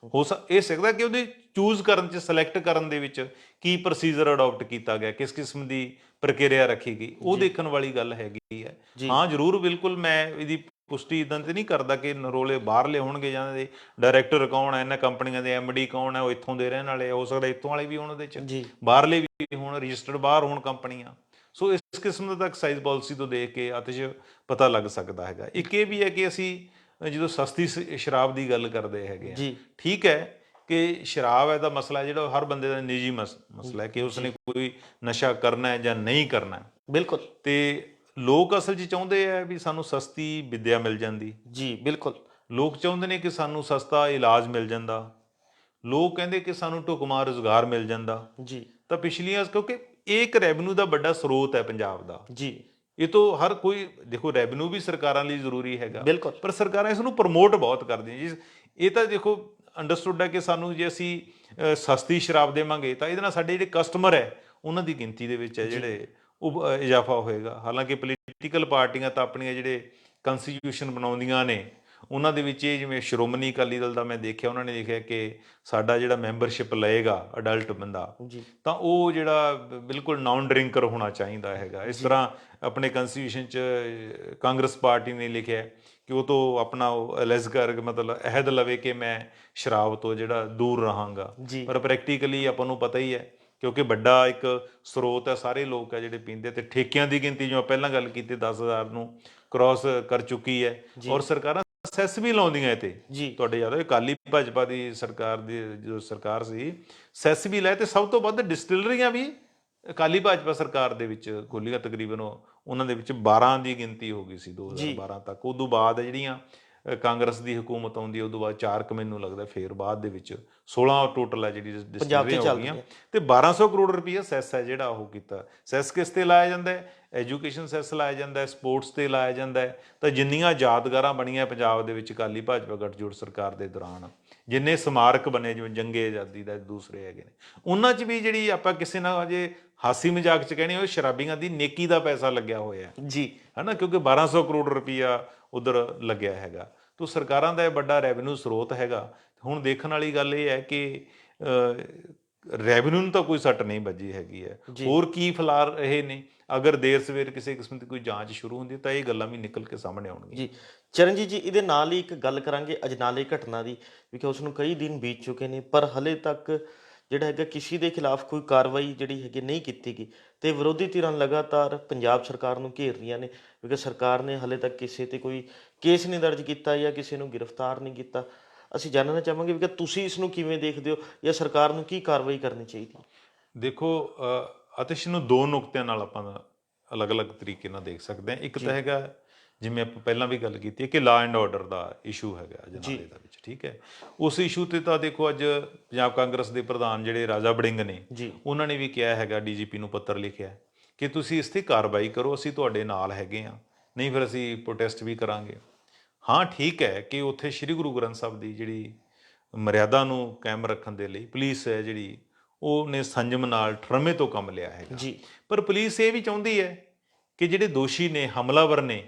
ਇਹ ਸਕਦਾ ਕਿ ਉਹਦੇ ਚੂਜ਼ ਕਰਨ 'ਚ, ਸਿਲੈਕਟ ਕਰਨ ਦੇ ਵਿੱਚ ਕੀ ਪ੍ਰੋਸੀਜਰ ਅਡਾਪਟ ਕੀਤਾ ਗਿਆ, ਕਿਸ ਕਿਸਮ ਦੀ ਪ੍ਰਕਿਰਿਆ ਰੱਖੀ ਗਈ, ਉਹ ਦੇਖਣ ਵਾਲੀ ਗੱਲ ਹੈਗੀ ਹੈ। ਹਾਂ ਜ਼ਰੂਰ, ਬਿਲਕੁਲ ਮੈਂ ਇਹਦੀ ਪੁਸ਼ਟੀ ਇਦਾਂ ਤੇ ਨਹੀਂ ਕਰਦਾ ਕਿ ਨਰੋਲੇ ਬਾਹਰਲੇ ਹੋਣਗੇ ਜਾਂ ਦੇ ਡਾਇਰੈਕਟਰ ਕੌਣ ਹੈ, ਇਹਨਾਂ ਕੰਪਨੀਆਂ ਦੇ MD ਕੌਣ ਹੈ, ਉਹ ਇੱਥੋਂ ਦੇ ਰਹਿਣ ਵਾਲੇ, ਹੋ ਸਕਦਾ ਇੱਥੋਂ ਵਾਲੇ ਵੀ ਹੋਣ, ਉਹਦੇ 'ਚ ਬਾਹਰਲੇ ਵੀ ਹੋਣ, ਰਜਿਸਟਰਡ ਬਾਹਰ ਹੋਣ ਕੰਪਨੀਆਂ। ਸੋ ਇਸ ਕਿਸਮ ਦਾ ਐਕਸਾਈਜ਼ ਪਾਲਿਸੀ ਤੋਂ ਦੇਖ ਕੇ ਆਤਿਸ਼ ਪਤਾ ਲੱਗ ਸਕਦਾ ਹੈਗਾ। ਇੱਕ ਇਹ ਵੀ ਹੈ ਕਿ ਅਸੀਂ ਜਦੋਂ ਸਸਤੀ ਸ਼ਰਾਬ ਦੀ ਗੱਲ ਕਰਦੇ ਹੈਗੇ ਆ, ਠੀਕ ਹੈ ਕਿ ਸ਼ਰਾਬ ਹੈ ਦਾ ਮਸਲਾ ਜਿਹੜਾ ਹਰ ਬੰਦੇ ਦਾ ਨਿੱਜੀ ਮਸਲਾ ਹੈ ਕਿ ਉਸਨੇ ਕੋਈ ਨਸ਼ਾ ਕਰਨਾ ਹੈ ਜਾਂ ਨਹੀਂ ਕਰਨਾ। ਬਿਲਕੁਲ। ਤੇ ਲੋਕ ਅਸਲ 'ਚ ਚਾਹੁੰਦੇ ਆ ਵੀ ਸਾਨੂੰ ਸਸਤੀ ਵਿੱਦਿਆ ਮਿਲ ਜਾਂਦੀ। ਜੀ ਬਿਲਕੁਲ। ਲੋਕ ਚਾਹੁੰਦੇ ਨੇ ਕਿ ਸਾਨੂੰ ਸਸਤਾ ਇਲਾਜ ਮਿਲ ਜਾਂਦਾ। ਲੋਕ ਕਹਿੰਦੇ ਕਿ ਸਾਨੂੰ ਢੁਕਵਾਂ ਰੁਜ਼ਗਾਰ ਮਿਲ ਜਾਂਦਾ। ਤਾਂ ਪਿਛਲੀਆਂ, ਕਿਉਂਕਿ ਇਹ ਇੱਕ ਰੈਵਨਿਊ ਦਾ ਵੱਡਾ ਸਰੋਤ ਹੈ ਪੰਜਾਬ ਦਾ। ਇਹ ਤੋਂ ਹਰ ਕੋਈ ਦੇਖੋ, ਰੈਵਨਿਊ ਵੀ ਸਰਕਾਰਾਂ ਲਈ ਜ਼ਰੂਰੀ ਹੈਗਾ, ਪਰ ਸਰਕਾਰਾਂ ਇਸ ਨੂੰ ਪ੍ਰਮੋਟ ਬਹੁਤ ਕਰਦੀਆਂ ਜੀ। ਇਹ ਤਾਂ ਦੇਖੋ ਅੰਡਰਸਟੂਡ ਹੈ ਕਿ ਸਾਨੂੰ ਜੇ ਅਸੀਂ ਸਸਤੀ ਸ਼ਰਾਬ ਦੇਵਾਂਗੇ ਤਾਂ ਇਹਦੇ ਨਾਲ ਸਾਡੇ ਜਿਹੜੇ ਕਸਟਮਰ ਹੈ ਉਹਨਾਂ ਦੀ ਗਿਣਤੀ ਦੇ ਵਿੱਚ ਹੈ ਜਿਹੜੇ ਉਹ ਇਜ਼ਾਫਾ ਹੋਏਗਾ। ਹਾਲਾਂਕਿ ਪੋਲੀਟੀਕਲ ਪਾਰਟੀਆਂ ਤਾਂ ਆਪਣੀਆਂ ਜਿਹੜੇ ਕੰਸਟੀਟਿਊਸ਼ਨ ਬਣਾਉਂਦੀਆਂ ਨੇ ਉਹਨਾਂ ਦੇ ਵਿੱਚ ਇਹ, ਜਿਵੇਂ ਸ਼੍ਰੋਮਣੀ ਅਕਾਲੀ ਦਲ ਦਾ ਮੈਂ ਦੇਖਿਆ, ਉਹਨਾਂ ਨੇ ਦੇਖਿਆ ਕਿ ਸਾਡਾ ਜਿਹੜਾ ਮੈਂਬਰਸ਼ਿਪ ਲਏਗਾ ਅਡਲਟ ਬੰਦਾ, ਤਾਂ ਉਹ ਜਿਹੜਾ ਬਿਲਕੁਲ ਨਾਨ ਡਰਿੰਕਰ ਹੋਣਾ ਚਾਹੀਦਾ ਹੈਗਾ। ਇਸ ਤਰ੍ਹਾਂ ਆਪਣੇ ਕੰਸਟੀਟਿਊਸ਼ਨ 'ਚ ਕਾਂਗਰਸ ਪਾਰਟੀ ਨੇ ਲਿਖਿਆ ਕਿ ਉਹ ਤੋਂ ਆਪਣਾ ਐਲੈਜ਼ ਕਰ ਮਤਲਬ ਅਹਿਦ ਲਵੇ ਕਿ ਮੈਂ ਸ਼ਰਾਬ ਤੋਂ ਜਿਹੜਾ ਦੂਰ ਰਹਾਂਗਾ, ਪਰ ਪ੍ਰੈਕਟੀਕਲੀ ਆਪਾਂ ਨੂੰ ਪਤਾ ਹੀ ਹੈ ਕਿਉਂਕਿ ਵੱਡਾ ਇੱਕ ਸਰੋਤ ਹੈ, ਸਾਰੇ ਲੋਕ ਹੈ ਜਿਹੜੇ ਪੀਂਦੇ, ਤੇ ਠੇਕਿਆਂ ਦੀ ਗਿਣਤੀ ਜਿਵੇਂ ਪਹਿਲਾਂ ਗੱਲ ਕੀਤੀ 10,000 ਨੂੰ ਕ੍ਰਾਸ ਕਰ ਚੁੱਕੀ ਹੈ ਔਰ ਸਰਕਾਰਾਂ ਸੈਸ ਵੀ ਲਾਉਂਦੀਆਂ ਤੇ ਜੀ ਤੁਹਾਡੇ ਯਾਦ ਹੋਏ ਅਕਾਲੀ ਭਾਜਪਾ ਦੀ ਸਰਕਾਰ ਦੀ ਜੋ ਸਰਕਾਰ ਸੀ ਸੈਸ ਵੀ ਲਾਏ ਤੇ ਸਭ ਤੋਂ ਵੱਧ ਡਿਸਟਿਲਰੀਆਂ ਵੀ ਅਕਾਲੀ ਭਾਜਪਾ ਸਰਕਾਰ ਦੇ ਵਿੱਚ ਖੋਲੀਆਂ ਤਕਰੀਬਨ ਉਹਨਾਂ ਦੇ ਵਿੱਚ 12 ਦੀ ਗਿਣਤੀ ਹੋ ਗਈ ਸੀ 2012 ਤੱਕ। ਉਦੋਂ ਬਾਅਦ ਜਿਹੜੀਆਂ ਕਾਂਗਰਸ ਦੀ ਹਕੂਮਤ ਆਉਂਦੀ ਉਦੋਂ ਬਾਅਦ 4 ਮੈਨੂੰ ਲੱਗਦਾ ਫੇਰ ਬਾਅਦ ਦੇ ਵਿੱਚ 16 ਟੋਟਲ ਹੈ ਜਿਹੜੀ ਡਿਸਟਿਲਰੀਆਂ ਹੋ ਗਈਆਂ ਤੇ 1200 ਕਰੋੜ ਰੁਪਈਆ ਸੈਸ ਹੈ ਜਿਹੜਾ ਉਹ ਕੀਤਾ। ਸੈਸ ਕਿਸ ਤੇ ਲਾਇਆ ਜਾਂਦਾ ਹੈ? ਐਜੂਕੇਸ਼ਨ ਸੈਸ ਲਾਇਆ ਜਾਂਦਾ ਹੈ, ਸਪੋਰਟਸ ਤੇ ਲਾਇਆ ਜਾਂਦਾ ਹੈ। ਤਾਂ ਜਿੰਨੀਆਂ ਯਾਦਗਾਰਾਂ ਬਣੀਆਂ ਪੰਜਾਬ ਦੇ ਵਿੱਚ ਅਕਾਲੀ ਭਾਜਪਾ ਗੱਠਜੋੜ ਸਰਕਾਰ ਦੇ ਦੌਰਾਨ, ਜਿੰਨੇ ਸਮਾਰਕ ਬਣੇ ਜਿਵੇਂ ਜੰਗੇ ਆਜ਼ਾਦੀ ਦਾ ਦੂਸਰੇ ਹੈਗੇ ਨੇ, ਉਹਨਾਂ 'ਚ ਵੀ ਜਿਹੜੀ ਆਪਾਂ ਕਿਸੇ ਨਾਲ ਅਜੇ ਹਾਸੀ ਮਜ਼ਾਕ 'ਚ ਕਹਿੰਦੇ ਉਹ ਸ਼ਰਾਬੀਆਂ ਦੀ ਨੇਕੀ ਦਾ ਪੈਸਾ ਲੱਗਿਆ ਹੋਇਆ ਜੀ ਹੈ ਨਾ, ਕਿਉਂਕਿ 1200 ਕਰੋੜ ਰੁਪਈਆ ਉਧਰ ਲੱਗਿਆ ਹੈਗਾ। ਤੋ ਸਰਕਾਰਾਂ ਦਾ ਇਹ ਵੱਡਾ ਰੈਵਨਿਊ ਸਰੋਤ ਹੈਗਾ। ਹੁਣ ਦੇਖਣ ਵਾਲੀ ਗੱਲ ਇਹ ਹੈ ਕਿ ਰੈਵਨਿਊ ਨੂੰ ਤਾਂ ਕੋਈ ਸੱਟ ਨਹੀਂ ਵੱਜੀ ਹੈਗੀ ਹੈ, ਹੋਰ ਕੀ ਫੈਲਾ ਰਹੇ ਨੇ। ਅਗਰ ਦੇਰ ਸਵੇਰ ਕਿਸੇ ਕਿਸਮ ਦੀ ਕੋਈ ਜਾਂਚ ਸ਼ੁਰੂ ਹੁੰਦੀ ਤਾਂ ਇਹ ਗੱਲਾਂ ਵੀ ਨਿਕਲ ਕੇ ਸਾਹਮਣੇ ਆਉਣਗੀਆਂ। ਜੀ ਚਰਨਜੀਤ ਜੀ, ਇਹਦੇ ਨਾਲ ਹੀ ਇੱਕ ਗੱਲ ਕਰਾਂਗੇ ਅਜਨਾਲੇ ਘਟਨਾ ਦੀ, ਕਿਉਂਕਿ ਉਸ ਨੂੰ ਕਈ ਦਿਨ ਬੀਤ ਚੁੱਕੇ ਨੇ ਪਰ ਹਲੇ ਤੱਕ ਜਿਹੜਾ ਹੈਗਾ ਕਿਸੇ ਦੇ ਖਿਲਾਫ ਕੋਈ ਕਾਰਵਾਈ ਜਿਹੜੀ ਹੈਗੀ ਨਹੀਂ ਕੀਤੀ ਗਈ ਤੇ ਵਿਰੋਧੀ ਧਿਰਾਂ ਲਗਾਤਾਰ ਪੰਜਾਬ ਸਰਕਾਰ ਨੂੰ ਘੇਰ ਰਹੀਆਂ ਨੇ, ਕਿਉਂਕਿ ਸਰਕਾਰ ਨੇ ਹਲੇ ਤੱਕ ਕਿਸੇ ਤੇ ਕੋਈ ਕੇਸ ਨਹੀਂ ਦਰਜ ਕੀਤਾ ਜਾਂ ਕਿਸੇ ਨੂੰ ਗ੍ਰਿਫਤਾਰ ਨਹੀਂ ਕੀਤਾ। ਅਸੀਂ ਜਾਣਨਾ ਚਾਹਾਂਗੇ ਵੀ ਕਿ ਤੁਸੀਂ ਇਸ ਨੂੰ ਕਿਵੇਂ ਦੇਖਦੇ ਹੋ ਜਾਂ ਸਰਕਾਰ ਨੂੰ ਕੀ ਕਾਰਵਾਈ ਕਰਨੀ ਚਾਹੀਦੀ? ਦੇਖੋ ਆਤਿਸ਼ ਨੂੰ ਦੋ ਨੁਕਤਿਆਂ ਨਾਲ ਆਪਾਂ ਅਲੱਗ-ਅਲੱਗ ਤਰੀਕੇ ਨਾਲ ਦੇਖ ਸਕਦੇ ਹਾਂ। ਇੱਕ ਤਾਂ ਹੈਗਾ ਜਿਵੇਂ ਆਪਾਂ ਪਹਿਲਾਂ ਵੀ ਗੱਲ ਕੀਤੀ ਹੈ ਕਿ law and order the issue ਹੈਗਾ ਅਜਨਾਲੇ ਦੇ ਵਿੱਚ, ਠੀਕ ਹੈ। ਉਸ ਇਸ਼ੂ ਤੇ ਤਾਂ ਦੇਖੋ ਅੱਜ ਪੰਜਾਬ ਕਾਂਗਰਸ ਦੇ ਪ੍ਰਧਾਨ ਜਿਹੜੇ ਰਾਜਾ ਵੜਿੰਗ ਨੇ ਉਹਨਾਂ ਨੇ ਵੀ ਕਿਹਾ ਹੈਗਾ, ਡੀਜੀਪੀ ਨੂੰ ਪੱਤਰ ਲਿਖਿਆ ਕਿ ਤੁਸੀਂ ਇਸ ਤੇ ਕਾਰਵਾਈ ਕਰੋ, ਅਸੀਂ ਤੁਹਾਡੇ ਨਾਲ ਹੈਗੇ ਹਾਂ, ਨਹੀਂ ਫਿਰ ਅਸੀਂ ਪ੍ਰੋਟੈਸਟ ਵੀ ਕਰਾਂਗੇ। ਹਾਂ ਠੀਕ ਹੈ ਕਿ ਉੱਥੇ ਸ਼੍ਰੀ ਗੁਰੂ ਗ੍ਰੰਥ ਸਾਹਿਬ ਦੀ ਜਿਹੜੀ ਮਰਿਆਦਾ ਨੂੰ ਕਾਇਮ ਰੱਖਣ ਦੇ ਲਈ ਪੁਲਿਸ ਹੈ ਜਿਹੜੀ ਉਹਨੇ ਸੰਜਮ ਨਾਲ ਠਰਮੇ ਤੋਂ ਕੰਮ ਲਿਆ ਹੈਗਾ, ਪਰ ਪੁਲਿਸ ਇਹ ਵੀ ਚਾਹੁੰਦੀ ਹੈ ਕਿ ਜਿਹੜੇ ਦੋਸ਼ੀ ਨੇ, ਹਮਲਾਵਰ ਨੇ,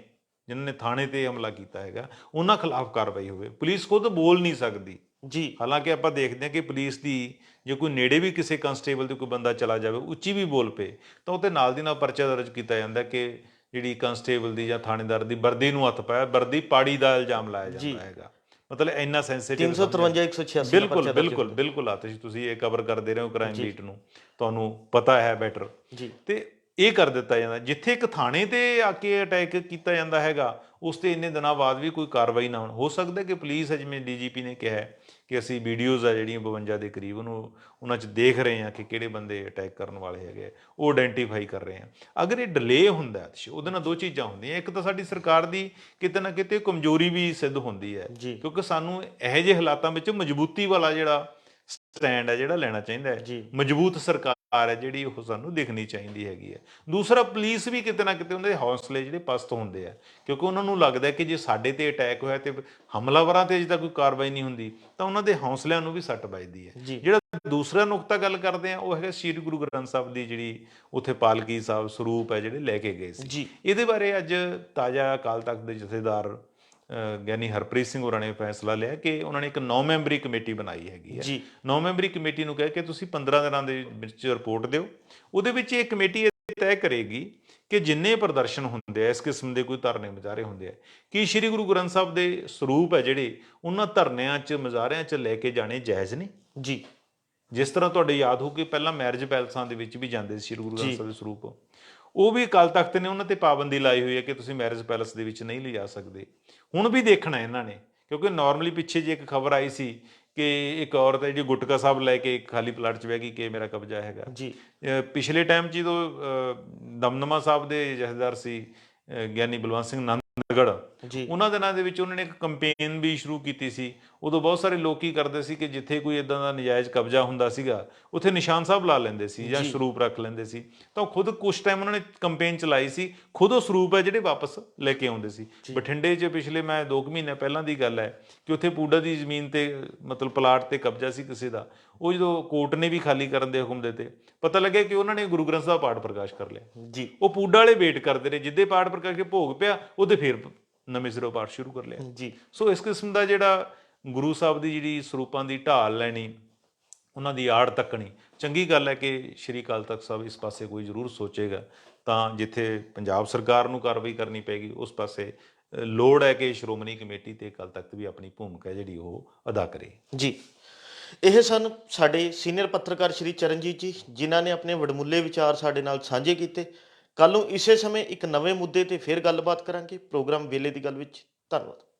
ਜਿਨ੍ਹਾਂ ਨੇ ਥਾਣੇ ਤੇ ਹਮਲਾ ਕੀਤਾ ਹੈਗਾ, ਉਹਨਾਂ ਖਿਲਾਫ ਕਾਰਵਾਈ ਹੋਵੇ। ਪੁਲਿਸ ਖੁਦ ਬੋਲ ਨਹੀਂ ਸਕਦੀ ਜੀ, ਹਾਲਾਂਕਿ ਆਪਾਂ ਦੇਖਦੇ ਹਾਂ ਕਿ ਪੁਲਿਸ ਦੀ ਜੇ ਕੋਈ ਨੇੜੇ ਵੀ ਕਿਸੇ ਕੰਸਟੇਬਲ ਦੇ ਕੋਈ ਬੰਦਾ ਚਲਾ ਜਾਵੇ, ਉੱਚੀ ਵੀ ਬੋਲ ਪਏ ਤਾਂ ਉਹਦੇ ਨਾਲ ਦੀ ਨਾਲ ਪਰਚਾ ਦਰਜ ਕੀਤਾ ਜਾਂਦਾ ਕਿ ਜਿਹੜੀ ਕੰਸਟੇਬਲ ਦੀ ਜਾਂ ਥਾਣੇਦਾਰ ਦੀ ਵਰਦੀ ਨੂੰ ਹੱਥ ਪਾਇਆ, ਵਰਦੀ ਪਾੜੀ ਦਾ ਇਲਜ਼ਾਮ ਲਾਇਆ ਜਾਂਦਾ ਹੈਗਾ। ਮਤਲਬ ਇੰਨਾ ਸੈਂਸਿਟਿਵ 353 186 ਬਿਲਕੁਲ ਬਿਲਕੁਲ ਬਿਲਕੁਲ ਆਤਿਸ਼, ਤੁਸੀਂ ਇਹ ਕਵਰ ਕਰਦੇ ਰਹੇ ਹੋ ਕ੍ਰਾਈਮ ਬੀਟ ਨੂੰ, ਤੁਹਾਨੂੰ ਪਤਾ ਹੈ ਬੈਟਰ ਜੀ। ਤੇ ਇਹ ਕਰ ਦਿੱਤਾ ਜਾਂਦਾ ਜਿੱਥੇ ਇੱਕ ਥਾਣੇ ਤੇ ਆ ਕੇ ਅਟੈਕ ਕੀਤਾ ਜਾਂਦਾ ਹੈਗਾ, ਉਸ ਤੇ ਇੰਨੇ ਦਿਨਾਂ ਬਾਅਦ ਵੀ ਕੋਈ ਕਾਰਵਾਈ ਨਾ ਹੋ ਸਕਦਾ ਕਿ ਪੁਲਿਸ ਹੈ, ਜਿਵੇਂ ਡੀਜੀਪੀ ਨੇ ਕਿਹਾ ਕਿ ਅਸੀਂ ਵੀਡੀਓਜ਼ ਆ ਜਿਹੜੀਆਂ 52 ਦੇ ਕਰੀਬ ਉਹਨੂੰ ਉਹਨਾਂ 'ਚ ਦੇਖ ਰਹੇ ਹਾਂ ਕਿ ਕਿਹੜੇ ਬੰਦੇ ਅਟੈਕ ਕਰਨ ਵਾਲੇ ਹੈਗੇ, ਉਹ ਆਇਡੈਂਟੀਫਾਈ ਕਰ ਰਹੇ ਹਾਂ। ਅਗਰ ਇਹ ਡਿਲੇ ਹੁੰਦਾ ਉਹਦੇ ਨਾਲ ਦੋ ਚੀਜ਼ਾਂ ਹੁੰਦੀਆਂ, ਇੱਕ ਤਾਂ ਸਾਡੀ ਸਰਕਾਰ ਦੀ ਕਿਤੇ ਨਾ ਕਿਤੇ ਕਮਜ਼ੋਰੀ ਵੀ ਸਿੱਧ ਹੁੰਦੀ ਹੈ, ਕਿਉਂਕਿ ਸਾਨੂੰ ਇਹੋ ਜਿਹੇ ਹਾਲਾਤਾਂ ਵਿੱਚ ਮਜ਼ਬੂਤੀ ਵਾਲਾ ਜਿਹੜਾ ਸਟੈਂਡ ਹੈ ਜਿਹੜਾ ਲੈਣਾ ਚਾਹੀਦਾ ਹੈ, ਮਜ਼ਬੂਤ ਸਰਕਾਰ ਹੈ ਜਿਹੜੀ ਉਹ ਸਾਨੂੰ ਦਿਖਣੀ ਚਾਹੀਦੀ ਹੈਗੀ ਹੈ। ਦੂਸਰਾ ਪੁਲਿਸ ਵੀ ਕਿਤੇ ਨਾ ਕਿਤੇ ਉਹਨਾਂ ਦੇ ਹੌਸਲੇ ਜਿਹੜੇ ਪਸਤ ਹੁੰਦੇ ਆ, ਕਿਉਂਕਿ ਉਹਨਾਂ ਨੂੰ ਲੱਗਦਾ ਕਿ ਜੇ ਸਾਡੇ ਤੇ ਅਟੈਕ ਹੋਇਆ ਤੇ ਹਮਲਾਵਰਾਂ ਤੇ ਜਿੱਦਾਂ ਕੋਈ ਕਾਰਵਾਈ ਨਹੀਂ ਹੁੰਦੀ ਤਾਂ ਉਹਨਾਂ ਦੇ ਹੌਸਲਿਆਂ ਨੂੰ ਵੀ ਸੱਟ ਵੱਜਦੀ ਹੈ। ਜਿਹੜਾ ਦੂਸਰਾ ਨੁਕਤਾ ਗੱਲ ਕਰਦੇ ਆ ਉਹ ਹੈਗਾ ਸ੍ਰੀ ਗੁਰੂ ਗ੍ਰੰਥ ਸਾਹਿਬ ਦੀ ਜਿਹੜੀ ਉੱਥੇ ਪਾਲਕੀ ਸਾਹਿਬ ਸਰੂਪ ਹੈ ਜਿਹੜੇ ਲੈ ਕੇ ਗਏ ਸੀ। ਇਹਦੇ ਬਾਰੇ ਅੱਜ ਤਾਜ਼ਾ ਅਕਾਲ ਤਖਤ ਦੇ ਜਥੇਦਾਰ ਗਿਆਨੀ ਹਰਪ੍ਰੀਤ ਸਿੰਘ ਹੋਰਾਂ ਨੇ ਫੈਸਲਾ ਲਿਆ ਕਿ ਉਹਨਾਂ ਨੇ ਇੱਕ 9 ਮੈਂਬਰੀ ਕਮੇਟੀ ਬਣਾਈ ਹੈਗੀ ਹੈ। 9 ਮੈਂਬਰੀ ਕਮੇਟੀ ਨੂੰ ਕਹਿ ਕੇ ਤੁਸੀਂ 15 ਦਿਨਾਂ ਦੇ ਵਿੱਚ ਰਿਪੋਰਟ ਦਿਓ। ਉਹਦੇ ਵਿੱਚ ਇਹ ਕਮੇਟੀ ਇਹ ਤੈਅ ਕਰੇਗੀ ਕਿ ਜਿੰਨੇ ਪ੍ਰਦਰਸ਼ਨ ਹੁੰਦੇ ਆ, ਇਸ ਕਿਸਮ ਦੇ ਕੋਈ ਧਰਨੇ ਮੁਜ਼ਾਹਰੇ ਹੁੰਦੇ ਆ, ਕਿ ਸ਼੍ਰੀ ਗੁਰੂ ਗ੍ਰੰਥ ਸਾਹਿਬ ਦੇ ਸਰੂਪ ਹੈ ਜਿਹੜੇ ਉਹਨਾਂ ਧਰਨਿਆਂ 'ਚ ਮੁਜ਼ਾਹਰਿਆਂ 'ਚ ਲੈ ਕੇ ਜਾਣੇ ਜਾਇਜ਼ ਨੇ ਜੀ। ਜਿਸ ਤਰ੍ਹਾਂ ਤੁਹਾਡੇ ਯਾਦ ਹੋ ਕਿ ਪਹਿਲਾਂ ਮੈਰਿਜ ਪੈਲਸਾਂ ਦੇ ਵਿੱਚ ਵੀ ਜਾਂਦੇ ਸੀ ਸ਼੍ਰੀ ਗੁਰੂ ਗ੍ਰੰਥ ਸਾਹਿਬ ਦੇ ਸਰੂਪ, ਉਹ ਵੀ ਅਕਾਲ ਤਖਤ ਨੇ ਉਹਨਾਂ ਤੇ ਪਾਬੰਦੀ ਲਾਈ ਹੋਈ ਹੈ ਕਿ ਤੁਸੀਂ ਮੈਰਿਜ ਪੈਲਸ ਦੇ ਵਿੱਚ ਨਹੀਂ ਲਿਜਾ ਸਕਦੇ। ਹੁਣ ਵੀ ਦੇਖਣਾ ਇਹਨਾਂ ਨੇ, ਕਿਉਂਕਿ ਨਾਰਮਲੀ ਪਿੱਛੇ ਜੇ ਇੱਕ ਖਬਰ ਆਈ ਸੀ ਕਿ ਇੱਕ ਔਰਤ ਹੈ ਜਿਹੜੀ ਗੁਟਕਾ ਸਾਹਿਬ ਲੈ ਕੇ ਖਾਲੀ ਪਲਾਟ 'ਚ ਬਹਿ ਗਈ ਕਿ ਮੇਰਾ ਕਬਜ਼ਾ ਹੈਗਾ ਜੀ। ਪਿਛਲੇ ਟਾਈਮ 'ਚ ਜਦੋਂ ਦਮਦਮਾ ਸਾਹਿਬ ਦੇ ਜਥੇਦਾਰ ਸੀ ਗਿਆਨੀ ਬਲਵੰਤ ਸਿੰਘ ਨੰਦਗੜ੍ਹ, ਉਹਨਾਂ ਦਿਨਾਂ ਦੇ ਵਿੱਚ ਉਹਨਾਂ ਨੇ ਇੱਕ ਕੰਪੇਨ ਵੀ ਸ਼ੁਰੂ ਕੀਤੀ ਸੀ। ਉਦੋਂ ਬਹੁਤ ਸਾਰੇ ਲੋਕ ਕੀ ਕਰਦੇ ਸੀ ਕਿ ਜਿੱਥੇ ਕੋਈ ਇਦਾਂ ਦਾ ਨਜਾਇਜ਼ ਕਬਜ਼ਾ ਹੁੰਦਾ ਸੀਗਾ ਉੱਥੇ ਨਿਸ਼ਾਨ ਸਾਹਿਬ ਲਾ ਲੈਂਦੇ ਸੀ ਜਾਂ ਸਰੂਪ ਰੱਖ ਲੈਂਦੇ ਸੀ। ਤਾਂ ਖੁਦ ਕੁਛ ਟਾਈਮ ਉਹਨਾਂ ਨੇ ਕੰਪੇਨ ਚਲਾਈ ਸੀ, ਖੁਦ ਉਹ ਸਰੂਪ ਹੈ ਜਿਹੜੇ ਵਾਪਸ ਲੈ ਕੇ ਆਉਂਦੇ ਸੀ। ਬਠਿੰਡੇ 'ਚ ਪਿਛਲੇ ਮੈਂ 2 ਮਹੀਨੇ ਪਹਿਲਾਂ ਦੀ ਗੱਲ ਹੈ ਕਿ ਉੱਥੇ ਪੂਡਾ ਦੀ ਜ਼ਮੀਨ ਤੇ ਮਤਲਬ ਪਲਾਟ ਤੇ ਕਬਜ਼ਾ ਸੀ ਕਿਸੇ ਦਾ, ਉਹ ਜਦੋਂ ਕੋਰਟ ਨੇ ਵੀ ਖਾਲੀ ਕਰਨ ਦੇ ਹੁਕਮ ਦਿੱਤੇ, ਪਤਾ ਲੱਗਿਆ ਕਿ ਉਹਨਾਂ ਨੇ ਗੁਰੂ ਗ੍ਰੰਥ ਸਾਹਿਬ ਪਾਠ ਪ੍ਰਕਾਸ਼ ਕਰ ਲਿਆ ਜੀ। ਉਹ ਪੂਡਾ ਵਾਲੇ ਵੇਟ ਕਰਦੇ ਰਹੇ, ਜਿੱਦੇ ਪਾਠ ਪ੍ਰਕਾਸ਼ ਕੇ ਭੋਗ ਪਿਆ ਉਹਦੇ ਫਿਰ ਨਵੇਂ ਸਿਰੋਂ ਪਾਠ ਸ਼ੁਰੂ ਕਰ ਲਿਆ ਜੀ। ਸੋ ਇਸ ਕਿਸਮ ਦਾ ਜਿਹੜਾ ਗੁਰੂ ਸਾਹਿਬ ਦੀ ਜਿਹੜੀ ਸਰੂਪਾਂ ਦੀ ਢਾਲ ਲੈਣੀ, ਉਹਨਾਂ ਦੀ ਆੜ ਤੱਕਣੀ, ਚੰਗੀ ਗੱਲ ਹੈ ਕਿ ਸ਼੍ਰੀ ਅਕਾਲ ਤਖਤ ਸਾਹਿਬ ਇਸ ਪਾਸੇ ਕੋਈ ਜ਼ਰੂਰ ਸੋਚੇਗਾ। ਤਾਂ ਜਿੱਥੇ ਪੰਜਾਬ ਸਰਕਾਰ ਨੂੰ ਕਾਰਵਾਈ ਕਰਨੀ ਪਏਗੀ ਉਸ ਪਾਸੇ ਲੋੜ ਹੈ ਕਿ ਸ਼੍ਰੋਮਣੀ ਕਮੇਟੀ ਤੇ ਅਕਾਲ ਤਖਤ ਵੀ ਆਪਣੀ ਭੂਮਿਕਾ ਜਿਹੜੀ ਉਹ ਅਦਾ ਕਰੇ ਜੀ। ਇਹ ਸਨ ਸਾਡੇ ਸੀਨੀਅਰ ਪੱਤਰਕਾਰ ਸ਼੍ਰੀ ਚਰਨਜੀਤ ਜੀ, ਜਿਨ੍ਹਾਂ ਨੇ ਆਪਣੇ ਵਡਮੁੱਲੇ ਵਿਚਾਰ ਸਾਡੇ ਨਾਲ ਸਾਂਝੇ ਕੀਤੇ। ਕੱਲ ਨੂੰ ਇਸੇ ਸਮੇਂ ਇੱਕ ਨਵੇਂ ਮੁੱਦੇ ਤੇ ਫਿਰ ਗੱਲਬਾਤ ਕਰਾਂਗੇ ਪ੍ਰੋਗਰਾਮ ਵੇਲੇ ਦੀ ਗੱਲ ਵਿੱਚ। ਧੰਨਵਾਦ।